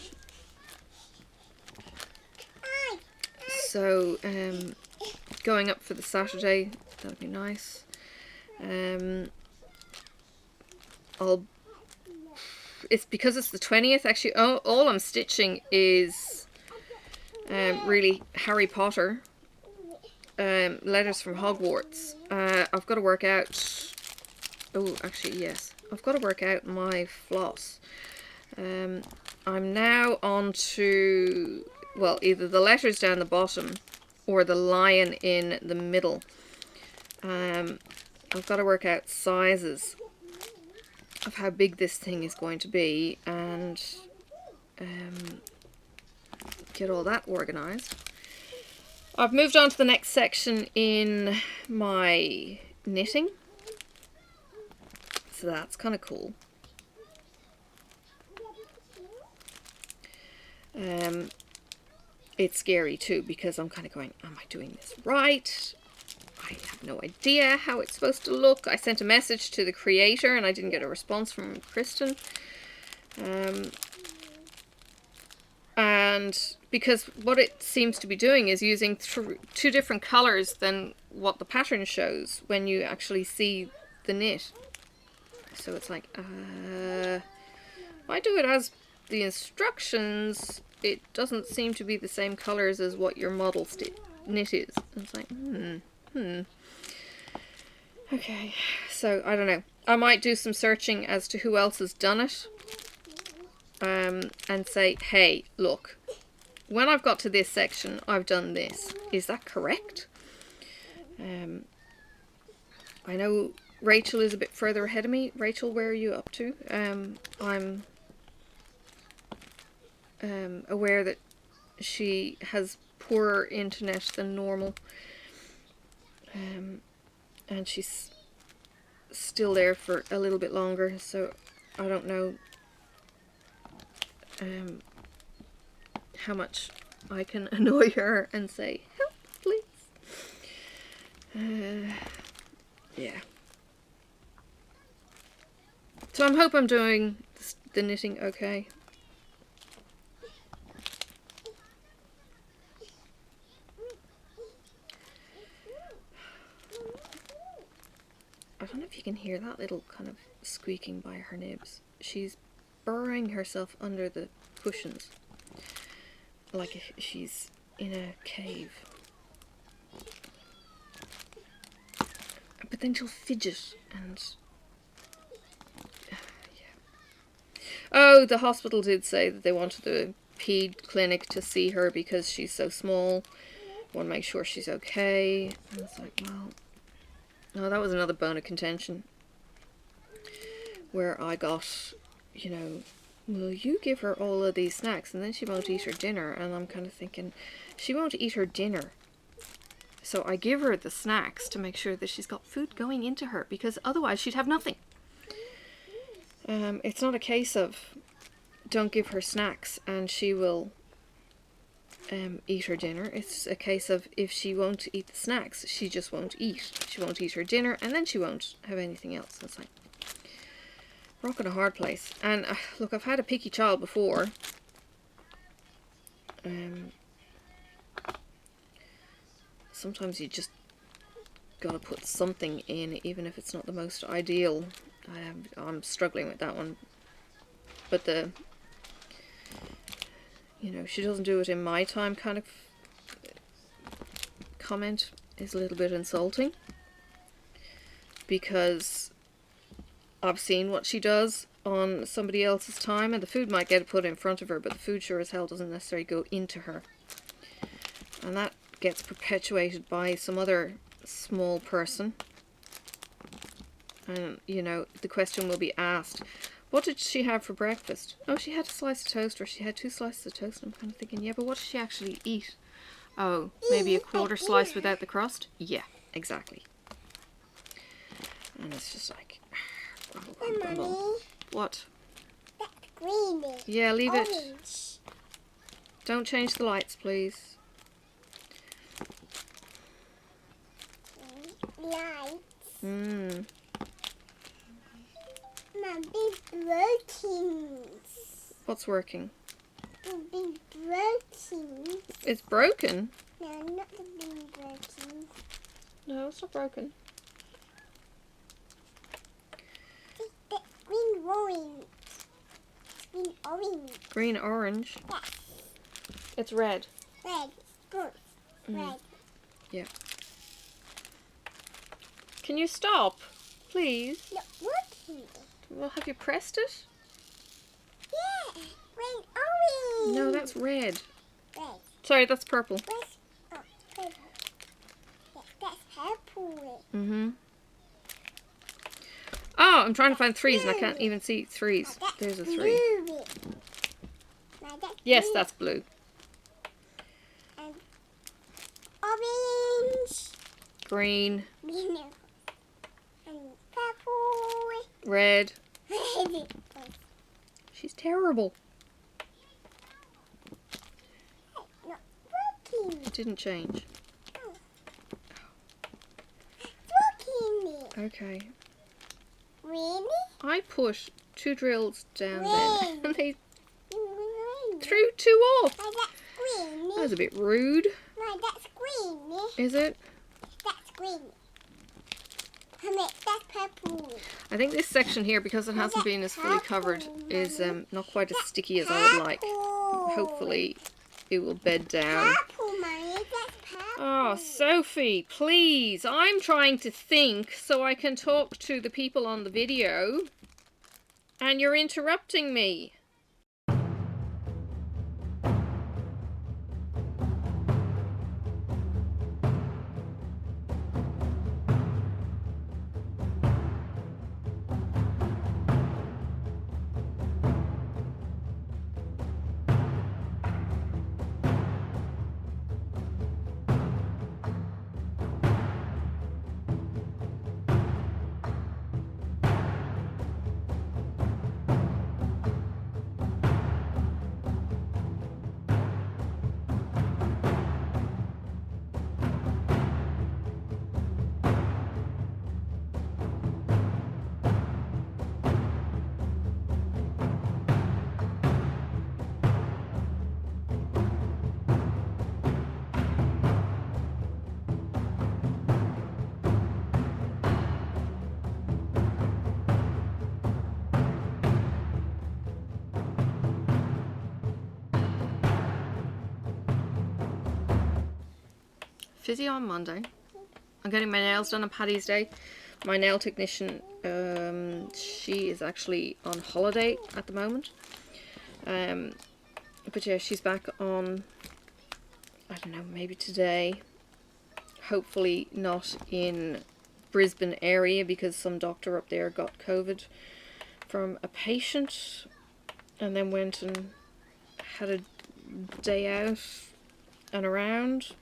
So, going up for the Saturday, that'd be nice. It's because it's the 20th, actually, all I'm stitching is really Harry Potter. letters from Hogwarts. I've got to work out... Oh, actually, yes. I've got to work out my floss. I'm now on to, well, either the letters down the bottom or the lion in the middle. I've got to work out sizes of how big this thing is going to be and get all that organized. I've moved on to the next section in my knitting. So that's kind of cool. It's scary too because I'm kind of going, am I doing this right? I have no idea how it's supposed to look. I sent a message to the creator and I didn't get a response from Kristen. And because what it seems to be doing is using two different colors than what the pattern shows when you actually see the knit. So it's like, if I do it as the instructions, it doesn't seem to be the same colors as what your model knit is. And it's like, Okay, so I don't know. I might do some searching as to who else has done it. And say, hey, look, when I've got to this section, I've done this. Is that correct? I know Rachel is a bit further ahead of me. Rachel, where are you up to? I'm aware that she has poorer internet than normal. And she's still there for a little bit longer, so I don't know how much I can annoy her and say, help, please. Yeah. So I hope I'm doing the knitting okay. I don't know if you can hear that little kind of squeaking by her nibs. She's burrowing herself under the cushions like if she's in a cave. But then she'll fidget and yeah. Oh, the hospital did say that they wanted the ped clinic to see her because she's so small. Want to make sure she's okay. And it's like, well, no, that was another bone of contention where I got, you know, will you give her all of these snacks and then she won't eat her dinner? And I'm kind of thinking, she won't eat her dinner. So I give her the snacks to make sure that she's got food going into her, because otherwise she'd have nothing. It's not a case of don't give her snacks and she will eat her dinner. It's a case of if she won't eat the snacks, she just won't eat. She won't eat her dinner and then she won't have anything else. It's like rock in a hard place. And look, I've had a picky child before. Sometimes you just gotta put something in, even if it's not the most ideal. I'm struggling with that one. But the, you know, she doesn't do it in my time kind of comment is a little bit insulting. Because I've seen what she does on somebody else's time, and the food might get put in front of her, but the food sure as hell doesn't necessarily go into her. And that gets perpetuated by some other small person. And, you know, the question will be asked, what did she have for breakfast? Oh, she had a slice of toast, or she had 2 slices of toast. I'm kind of thinking, yeah, but what did she actually eat? Oh, maybe a quarter slice without the crust? Yeah, exactly. And it's just like, Mommy, what? that's green. Yeah, leave it. Orange. Don't change the lights, please. Lights. Mmm. Mom, big broken's. What's working? The big broken's. It's broken? No, not the big broken's. No, it's not broken. The green orange. Green orange. Green orange. Yes. It's red. Red. Good. Mm. Red. Yeah. Can you stop, please? Not working. Well, have you pressed it? Yeah. Red, orange. No, that's red. Red. Sorry, that's purple. Where's, oh, purple. Yeah, that's purple. Mm-hmm. Oh, I'm trying to find threes and I can't even see threes. Now, that's There's a three. blue. Now, that's Yes, blue. that's blue. And orange. Green, Green. And purple. red. Red. She's terrible. Not working. It didn't change. Oh. It's working. Okay. Really? I put 2 drills down Red. then and they Green. threw 2 off. Now, that's green. That was a bit rude. No, that's green. Is it? That's green. That's purple. I think this section here, because it hasn't been as fully covered, is not quite as sticky as I would like. Hopefully it will bed down. Purple, Mommy. That's purple. Oh, Sophie, please. I'm trying to think so I can talk to the people on the video. And you're interrupting me. Physio on Monday. I'm getting my nails done on Paddy's Day. My nail technician, she is actually on holiday at the moment. But yeah, she's back on, I don't know, maybe today. Hopefully not in Brisbane area because some doctor up there got COVID from a patient and then went and had a day out and around.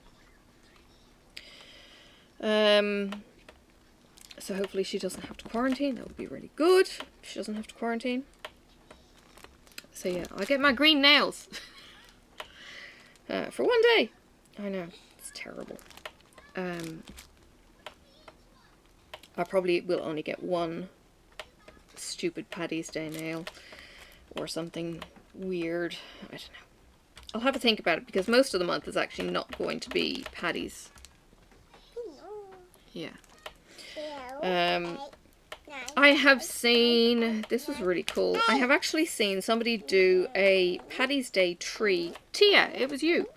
So hopefully she doesn't have to quarantine. That would be really good if she doesn't have to quarantine. So yeah, I'll get my green nails for one day. I know, it's terrible. I probably will only get one stupid Paddy's Day nail or something weird. I don't know. I'll have a think about it because most of the month is actually not going to be Paddy's. Yeah. I have seen, this was really cool, I have actually seen somebody do a Paddy's Day tree. Tia, it was you.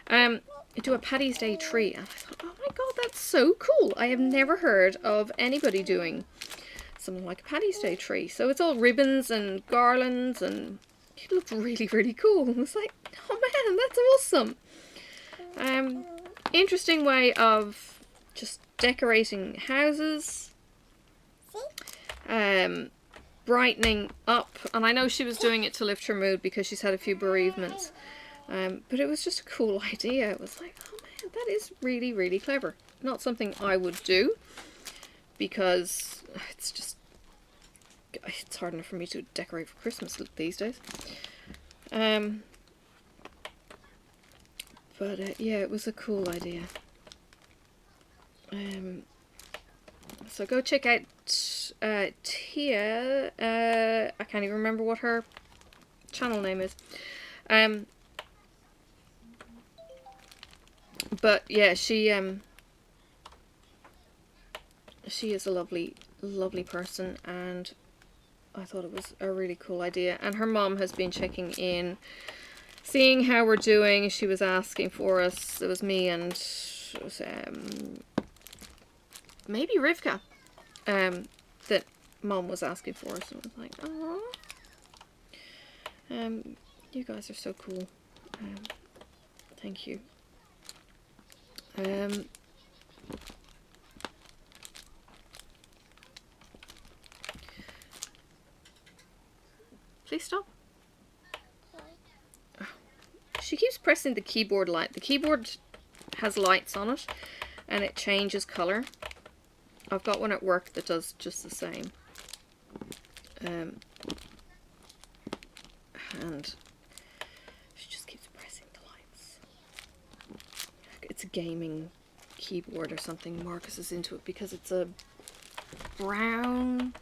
Do a Paddy's Day tree. And I thought, oh my god, that's so cool. I have never heard of anybody doing something like a Paddy's Day tree. So it's all ribbons and garlands and it looked really, really cool. I was like, oh man, that's awesome. Interesting way of just decorating houses. Brightening up, and I know she was doing it to lift her mood because she's had a few bereavements, but it was just a cool idea. It was like, oh man, that is really, really clever. Not something I would do because it's hard enough for me to decorate for Christmas these days. But yeah, it was a cool idea. So go check out Tia. I can't even remember what her channel name is. But yeah, she is a lovely, lovely person, and I thought it was a really cool idea. And her mom has been checking in, seeing how we're doing. She was asking for us. It was me and maybe Rivka, that Mom was asking for. So I was like, oh, you guys are so cool. Thank you. Please stop. Oh. She keeps pressing the keyboard light. The keyboard has lights on it and it changes colour. I've got one at work that does just the same. And she just keeps pressing the lights. It's a gaming keyboard or something. Marcus is into it because it's a brown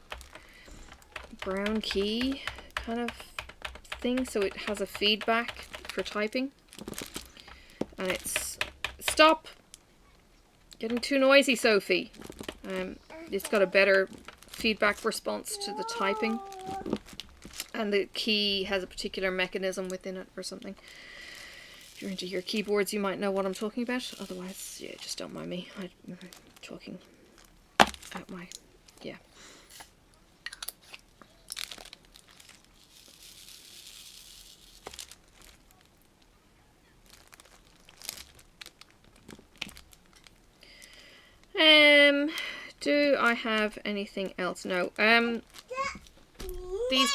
key kind of thing, so it has a feedback for typing. And it's, stop getting too noisy, Sophie. It's got a better feedback response to the typing, and the key has a particular mechanism within it or something. If you're into your keyboards, you might know what I'm talking about. Otherwise, yeah, just don't mind me. I'm talking out my, yeah. Do I have anything else? No. These.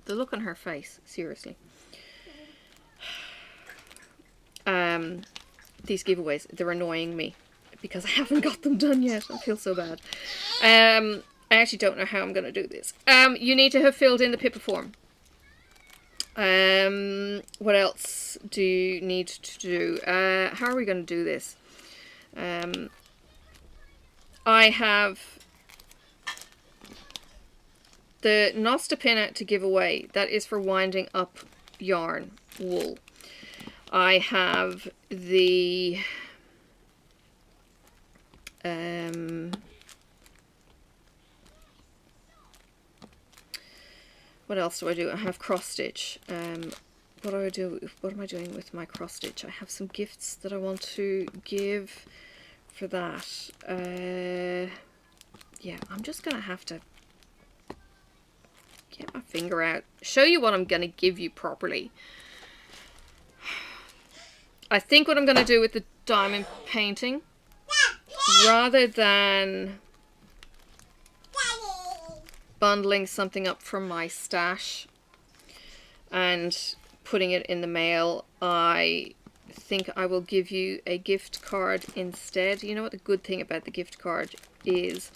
The look on her face, seriously. These giveaways, they're annoying me because I haven't got them done yet. I feel so bad. I actually don't know how I'm going to do this. You need to have filled in the Pippa form. What else do you need to do? How are we going to do this? I have the Nosta pin out to give away. That is for winding up yarn, wool. I have the what else do I do? I have cross stitch. What do I do? What am I doing with my cross stitch? I have some gifts that I want to give for that. Yeah, I'm just gonna have to get my finger out, show you what I'm gonna give you properly. I think what I'm gonna do with the diamond painting, rather than bundling something up from my stash and putting it in the mail, I think I will give you a gift card instead. You know what the good thing about the gift card is?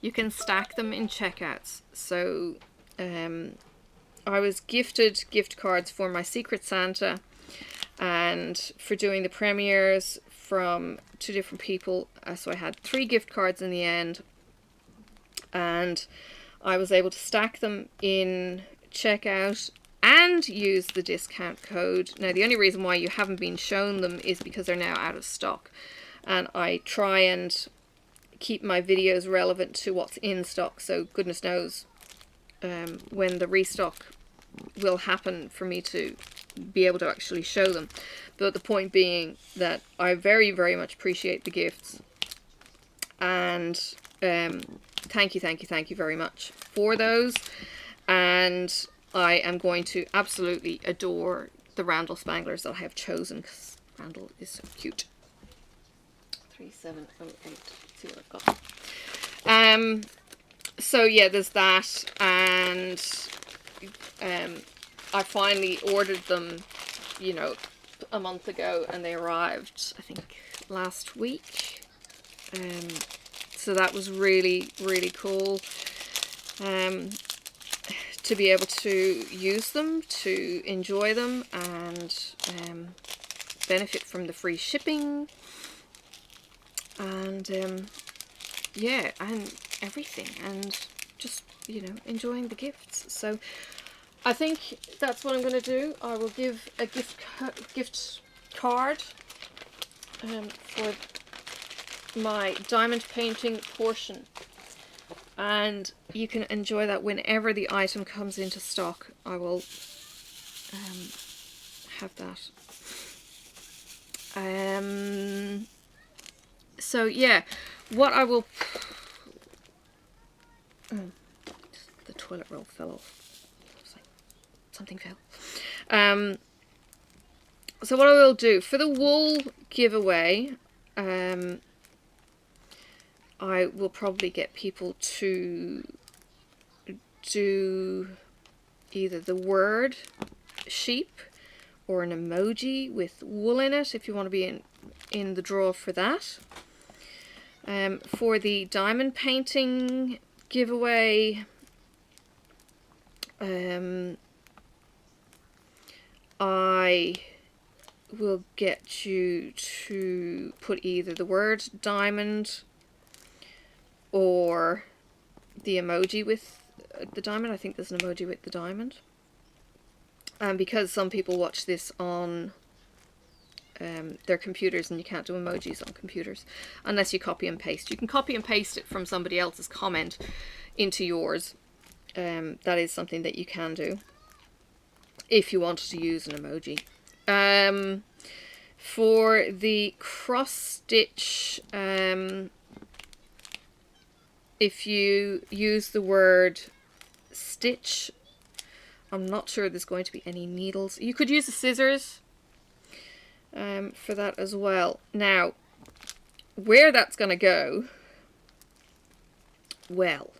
You can stack them in checkouts. So I was gifted gift cards for my Secret Santa and for doing the premieres from 2 different people. So I had 3 gift cards in the end, and I was able to stack them in checkout and use the discount code. Now, the only reason why you haven't been shown them is because they're now out of stock. And I try and keep my videos relevant to what's in stock. So goodness knows when the restock will happen for me to be able to actually show them. But the point being that I very, very much appreciate the gifts. And thank you very much for those. And I am going to absolutely adore the Randall Spanglers that I have chosen, because Randall is so cute. 3708. Let's see what I've got. So yeah, there's that, and I finally ordered them, you know, a month ago, and they arrived, I think, last week. So that was really, really cool. To be able to use them, to enjoy them, and benefit from the free shipping, and yeah, and everything, and just, you know, enjoying the gifts. So I think that's what I'm going to do. I will give a gift card for my diamond painting portion, and you can enjoy that whenever the item comes into stock. I will have that. So yeah, what I will... Oh, the toilet roll fell off. It's like something fell. So what I will do for the wool giveaway, I will probably get people to do either the word sheep or an emoji with wool in it if you want to be in the draw for that. For the diamond painting giveaway, I will get you to put either the word diamond or the emoji with the diamond. I think there's an emoji with the diamond. And because some people watch this on their computers and you can't do emojis on computers unless you copy and paste. You can copy and paste it from somebody else's comment into yours. That is something that you can do if you wanted to use an emoji. For the cross stitch, if you use the word stitch, I'm not sure there's going to be any needles. You could use the scissors for that as well. Now, where that's going to go, well,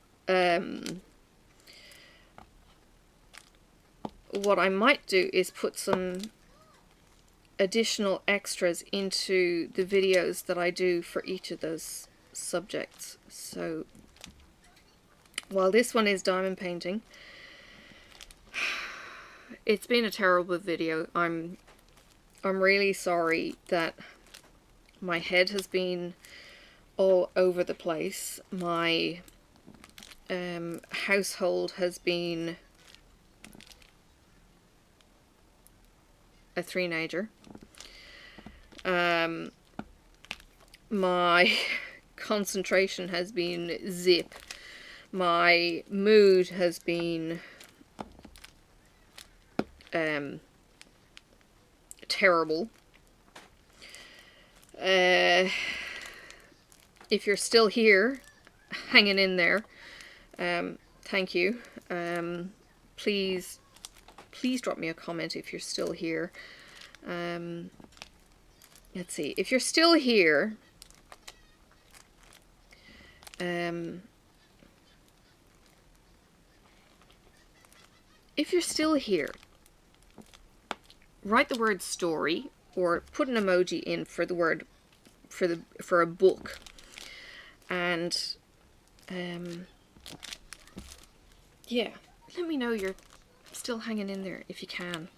what I might do is put some additional extras into the videos that I do for each of those subjects. So while this one is diamond painting, it's been a terrible video. I'm really sorry that my head has been all over the place. My household has been a three-nager. My concentration has been zip. My mood has been terrible. If you're still here, hanging in there, thank you. Please drop me a comment if you're still here. Let's see, if you're still here, write the word story or put an emoji in for the word for a book, and yeah, let me know you're still hanging in there if you can.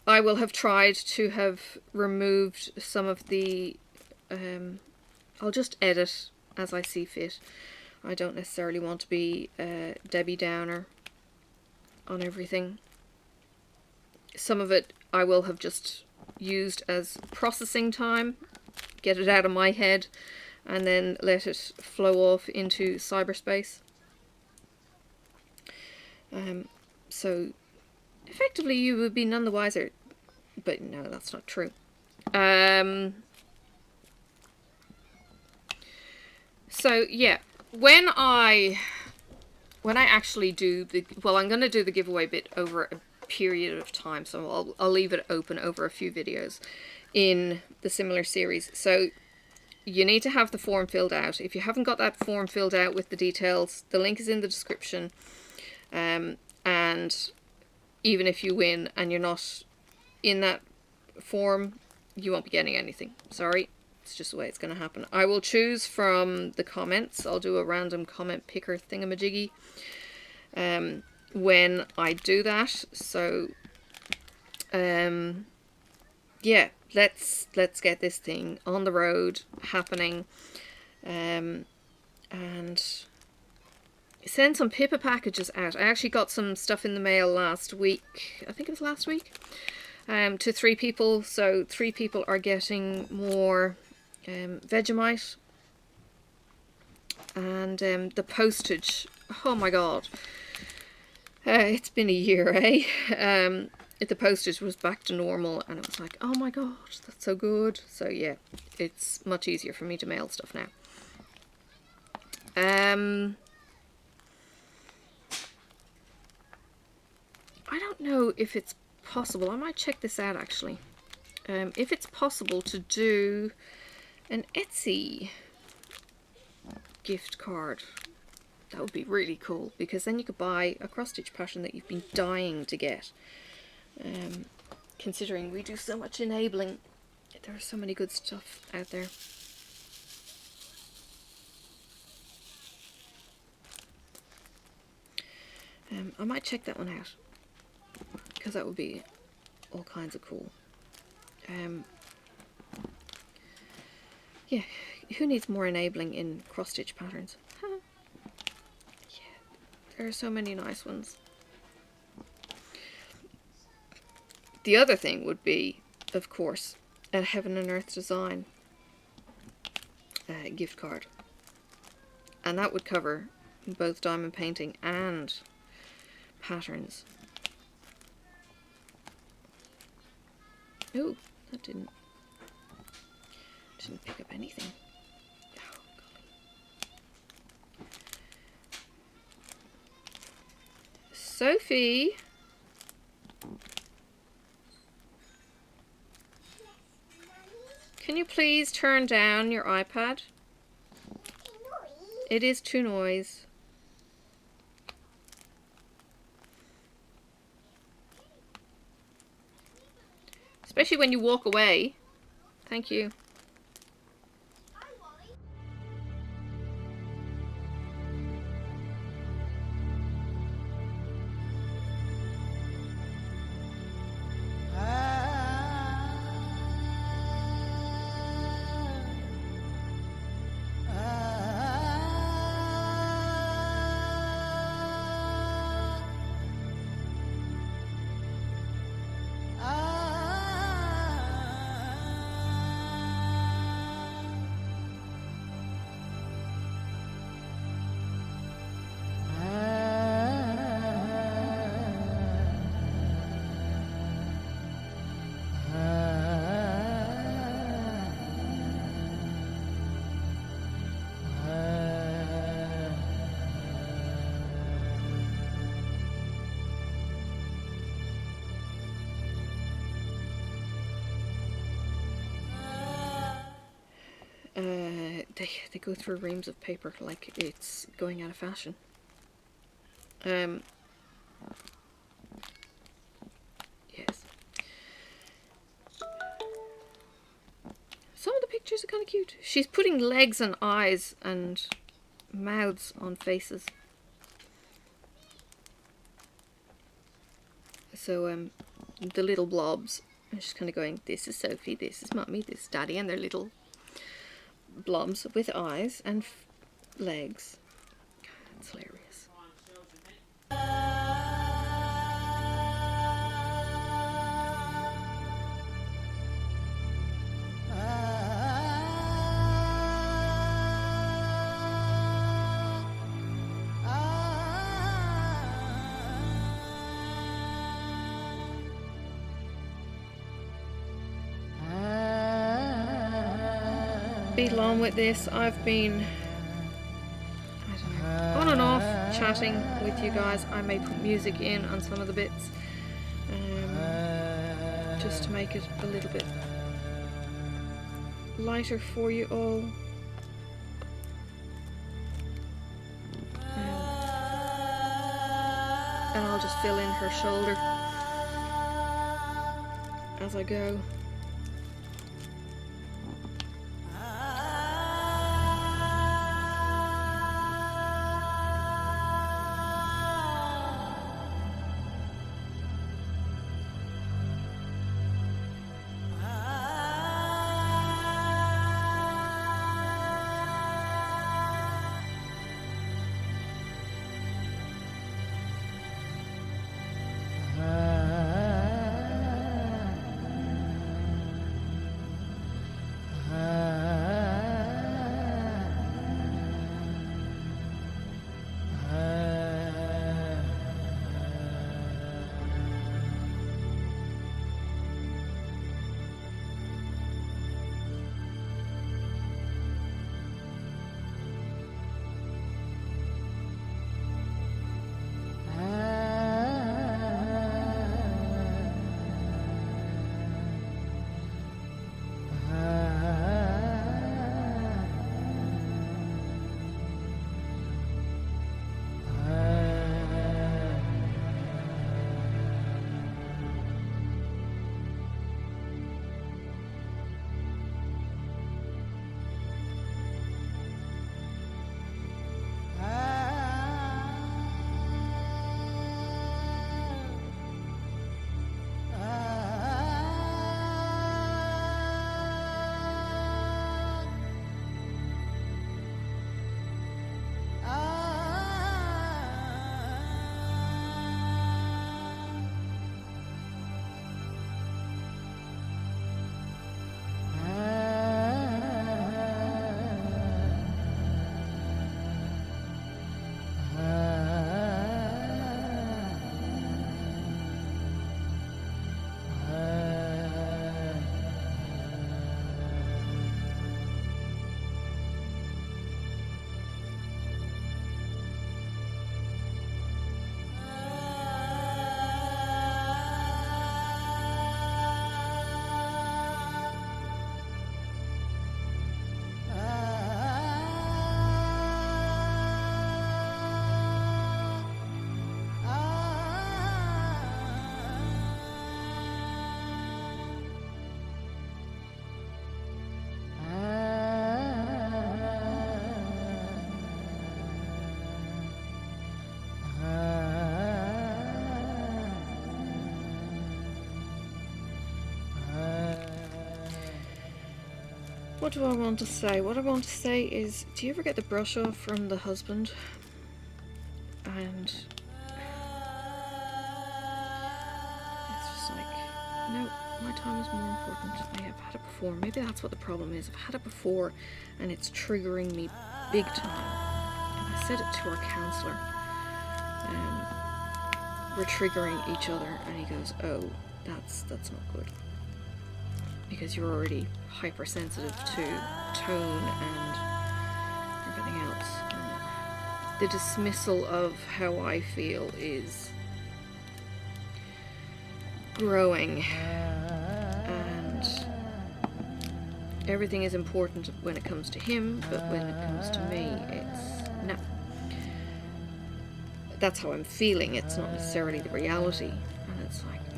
I will have tried to have removed some of the I'll just edit as I see fit. I don't necessarily want to be Debbie Downer on everything. Some of it I will have just used as processing time, get it out of my head, and then let it flow off into cyberspace. So effectively you would be none the wiser, but no, that's not true. So yeah, when I actually do the, well, I'm going to do the giveaway bit over a period of time, so I'll leave it open over a few videos in the similar series. So you need to have the form filled out. If you haven't got that form filled out with the details, the link is in the description. And even if you win and you're not in that form, you won't be getting anything. Sorry. It's just the way it's going to happen. I will choose from the comments. I'll do a random comment picker thingamajiggy when I do that. So, yeah, let's get this thing on the road, happening, and send some Pippa packages out. I actually got some stuff in the mail last week. I think it was last week. To 3 people. So 3 people are getting more Vegemite, and the postage Oh my god. It's been a year, eh? The postage was back to normal and it was like, oh my gosh, that's so good. So yeah, it's much easier for me to mail stuff now. I don't know if it's possible. I might check this out actually. If it's possible to do an Etsy gift card. That would be really cool, because then you could buy a cross-stitch pattern that you've been dying to get. Considering we do so much enabling, there are so many good stuff out there. I might check that one out, because that would be all kinds of cool. Yeah, who needs more enabling in cross-stitch patterns? Huh. Yeah, there are so many nice ones. The other thing would be, of course, a Heaven and Earth Design gift card. And that would cover both diamond painting and patterns. Oh, that didn't pick up anything. Oh, golly. Sophie. Can you please turn down your iPad? It is too noise. Especially when you walk away. Thank you. They go through reams of paper like it's going out of fashion. Yes. Some of the pictures are kind of cute. She's putting legs and eyes and mouths on faces. So the little blobs are just kind of going, this is Sophie, this is Mummy, this is Daddy, and their little blobs with eyes and legs. It's hilarious. Beat along with this. I've been, I don't know, on and off chatting with you guys. I may put music in on some of the bits just to make it a little bit lighter for you all. And I'll just fill in her shoulder as I go. What do I want to say? What I want to say is, do you ever get the brush off from the husband? And it's just like, no, my time is more important. I have had it before. Maybe that's what the problem is. I've had it before and it's triggering me big time. And I said it to our counsellor. We're triggering each other, and he goes, oh, that's not good. Because you're already hypersensitive to tone and everything else. And the dismissal of how I feel is growing, and everything is important when it comes to him, but when it comes to me, it's no. That's how I'm feeling, it's not necessarily the reality. And it's like, oh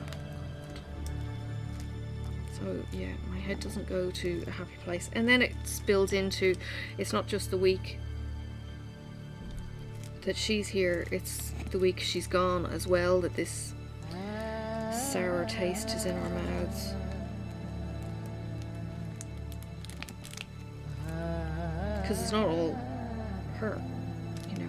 God. So yeah, my head doesn't go to a happy place. And then it spills into, it's not just the week that she's here, it's the week she's gone as well, that this sour taste is in our mouths. Because it's not all her, you know.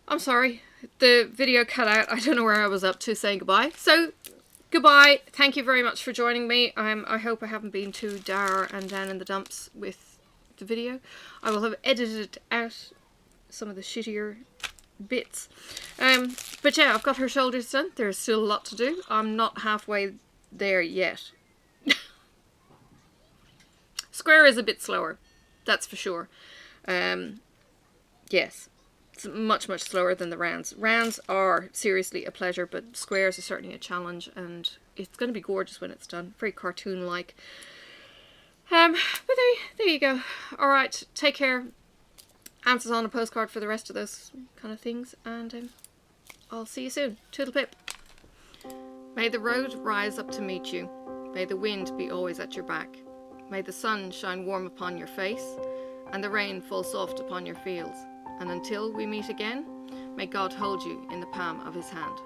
I'm sorry, the video cut out. I don't know where I was up to saying goodbye. So, goodbye. Thank you very much for joining me. I hope I haven't been too dour and down in the dumps with the video. I will have edited out some of the shittier bits. But yeah, I've got her shoulders done. There's still a lot to do. I'm not halfway there yet. Square is a bit slower, that's for sure. Yes. It's much slower than the rounds. Rounds are seriously a pleasure, but squares are certainly a challenge, and it's going to be gorgeous when it's done. Very cartoon-like. But there you go. Alright, take care. Answers on a postcard for the rest of those kind of things, and I'll see you soon. Toodle pip. May the road rise up to meet you. May the wind be always at your back. May the sun shine warm upon your face, and the rain fall soft upon your fields. And until we meet again, may God hold you in the palm of his hand.